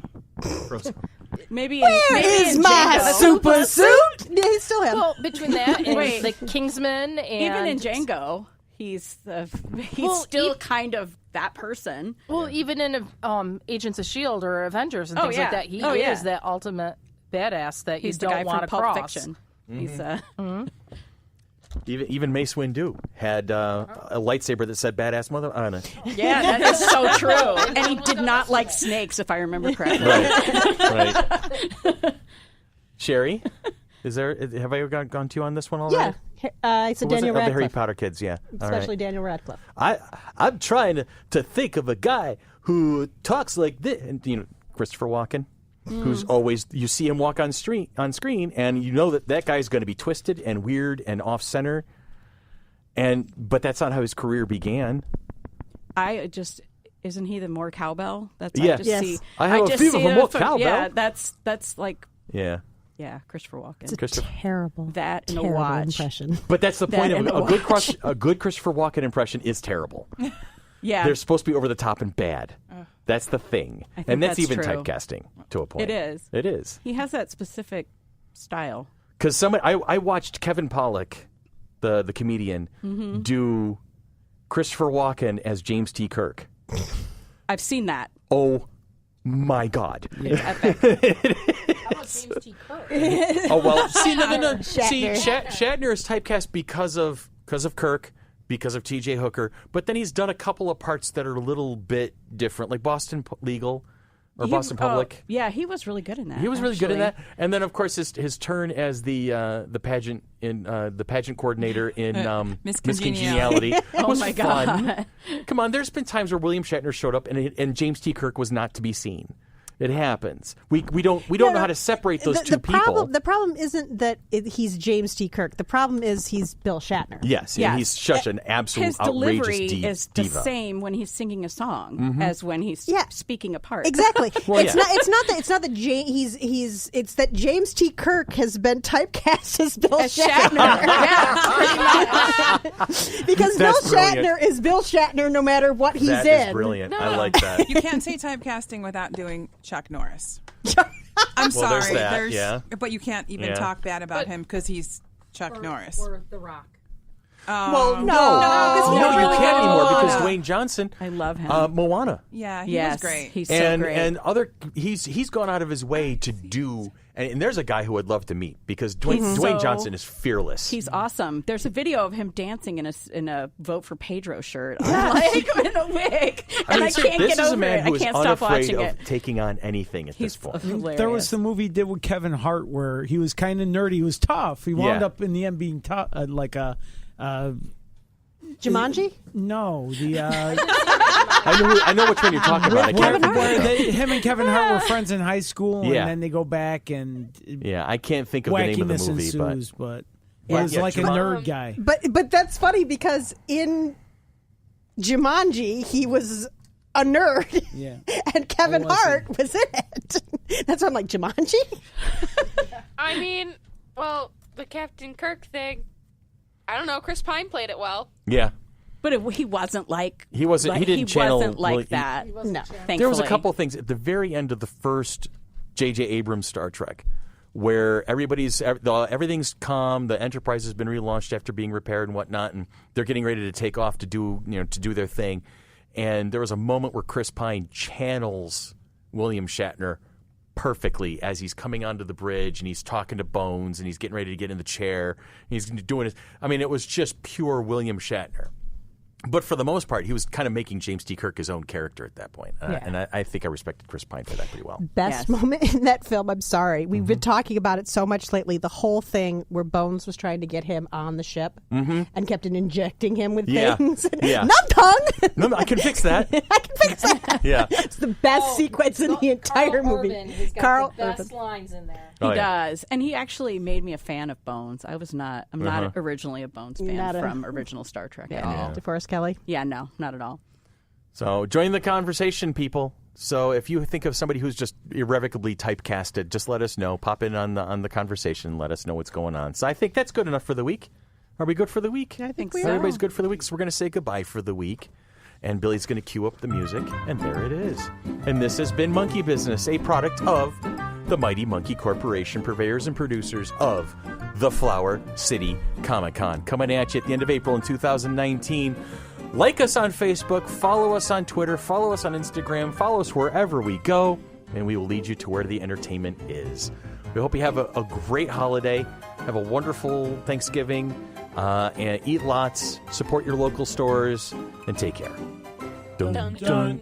Maybe Where is my super suit? Yeah, he still has. Well, between that and the Kingsman, and even in Django, he's still kind of that person. Well, even in Agents of S.H.I.E.L.D. or Avengers and things like that, he is that ultimate badass that he's you don't want to Pulp cross. Fiction. Mm-hmm. He's Even Mace Windu had a lightsaber that said "badass mother" on it. Yeah, that is so true. And he did not like snakes, if I remember correctly. Right. Sherry, have I ever gone to you on this one already? Yeah, I said Daniel Of the Radcliffe. Harry Potter kids, yeah. Especially Daniel Radcliffe. I'm trying to think of a guy who talks like this, and Christopher Walken. Who's always, you see him walk on screen, and you know that guy's going to be twisted and weird and off center, but that's not how his career began. Isn't he the more cowbell? That's I have a fever for more cowbell. Yeah, that's like yeah, Christopher Walken. It's a terrible, that in a terrible watch impression. But that's the point of a good Christopher Walken impression is terrible. Yeah, they're supposed to be over the top and bad. That's the thing, and that's even true. typecasting to a point. It is. It is. He has that specific style. Because I watched Kevin Pollak, the comedian, do Christopher Walken as James T. Kirk. I've seen that. Oh my God! It's epic. How about James T. Kirk? Oh well, see, no. Shatner. See, Shatner is typecast because of Kirk. Because of T.J. Hooker, but then he's done a couple of parts that are a little bit different, like Boston Legal or Boston Public. Yeah, he was really good in that. He was really good in that, and then of course his turn as the pageant coordinator in Miss Congeniality was my fun. God. Come on, there's been times where William Shatner showed up and James T. Kirk was not to be seen. It happens. We don't know how to separate those two people. The problem isn't that he's James T. Kirk. The problem is he's Bill Shatner. Yes, and he's such an absolute His outrageous delivery is the diva. same when he's singing a song as when he's speaking a part. Exactly. Well, it's not that it's that James T. Kirk has been typecast as Bill Shatner. Yeah, pretty much. Because That's Bill Shatner is Bill Shatner no matter what he's That in. is brilliant. I like that. You can't say typecasting without doing Chuck Norris. I'm Well, there's sorry. that, But you can't even talk bad about him because he's Chuck Norris. Or The Rock. Well, no, really you can't anymore good. because Dwayne Johnson. I love him. Moana. Yeah, he Yes, was great. he's so great. And he's gone out of his way to do. And there's a guy who I'd love to meet because Dwayne Johnson is fearless. He's awesome. There's a video of him dancing in a Vote for Pedro shirt. I'm like in a wig, and I can't this get is over a man it. who I is can't stop unafraid watching of it. taking on anything at this point. Hilarious. There was the movie he did with Kevin Hart where he was kind of nerdy. He was tough. He wound up in the end being tough, like a. Jumanji? No, the I know which one you're talking about. I can't where him and Kevin Hart were friends in high school, Yeah. and then they go back and I can't think of the name of the wackiness movie, ensues. But he Yeah, was yeah, like a Jumanji. nerd guy. But that's funny because in Jumanji he was a nerd. Yeah. And Kevin was Hart was in it. That's why I'm like, Jumanji? I mean, well, the Captain Kirk thing. I don't know. Chris Pine played it well. Yeah. But he wasn't like He wasn't. He didn't channel. wasn't like Willie- that. No. Thankfully. There was a couple of things at the very end of the first J.J. Abrams Star Trek where everything's calm. The Enterprise has been relaunched after being repaired and whatnot, and they're getting ready to take off to do their thing. And there was a moment where Chris Pine channels William Shatner perfectly as he's coming onto the bridge and he's talking to Bones and he's getting ready to get in the chair. He's doing it. I mean, it was just pure William Shatner. But for the most part, he was kind of making James T. Kirk his own character at that point. And I think I respected Chris Pine for that pretty well. Best moment in that film, I'm sorry. We've been talking about it so much lately. The whole thing where Bones was trying to get him on the ship and kept injecting him with things. Yeah. Num tongue! No, I can fix that. I can fix that. Yeah. It's the best sequence in the entire movie. Urban. He's got Carl the best Urban. lines in there. He does. And he actually made me a fan of Bones. I'm not originally a Bones fan from original Star Trek at all. DeForest Kelly? Yeah, no, not at all. So join the conversation, people. So if you think of somebody who's just irrevocably typecasted, just let us know. Pop in on the conversation. Let us know what's going on. So I think that's good enough for the week. Are we good for the week? I think so. Everybody's good for the week, so we're going to say goodbye for the week. And Billy's going to cue up the music, and there it is. And this has been Monkey Business, a product of the Mighty Monkey Corporation, purveyors and producers of the Flower City Comic-Con. Coming at you at the end of April in 2019. Like us on Facebook, follow us on Twitter, follow us on Instagram, follow us wherever we go, and we will lead you to where the entertainment is. We hope you have a great holiday, have a wonderful Thanksgiving, and eat lots, support your local stores, and take care. Dun, dun, dun.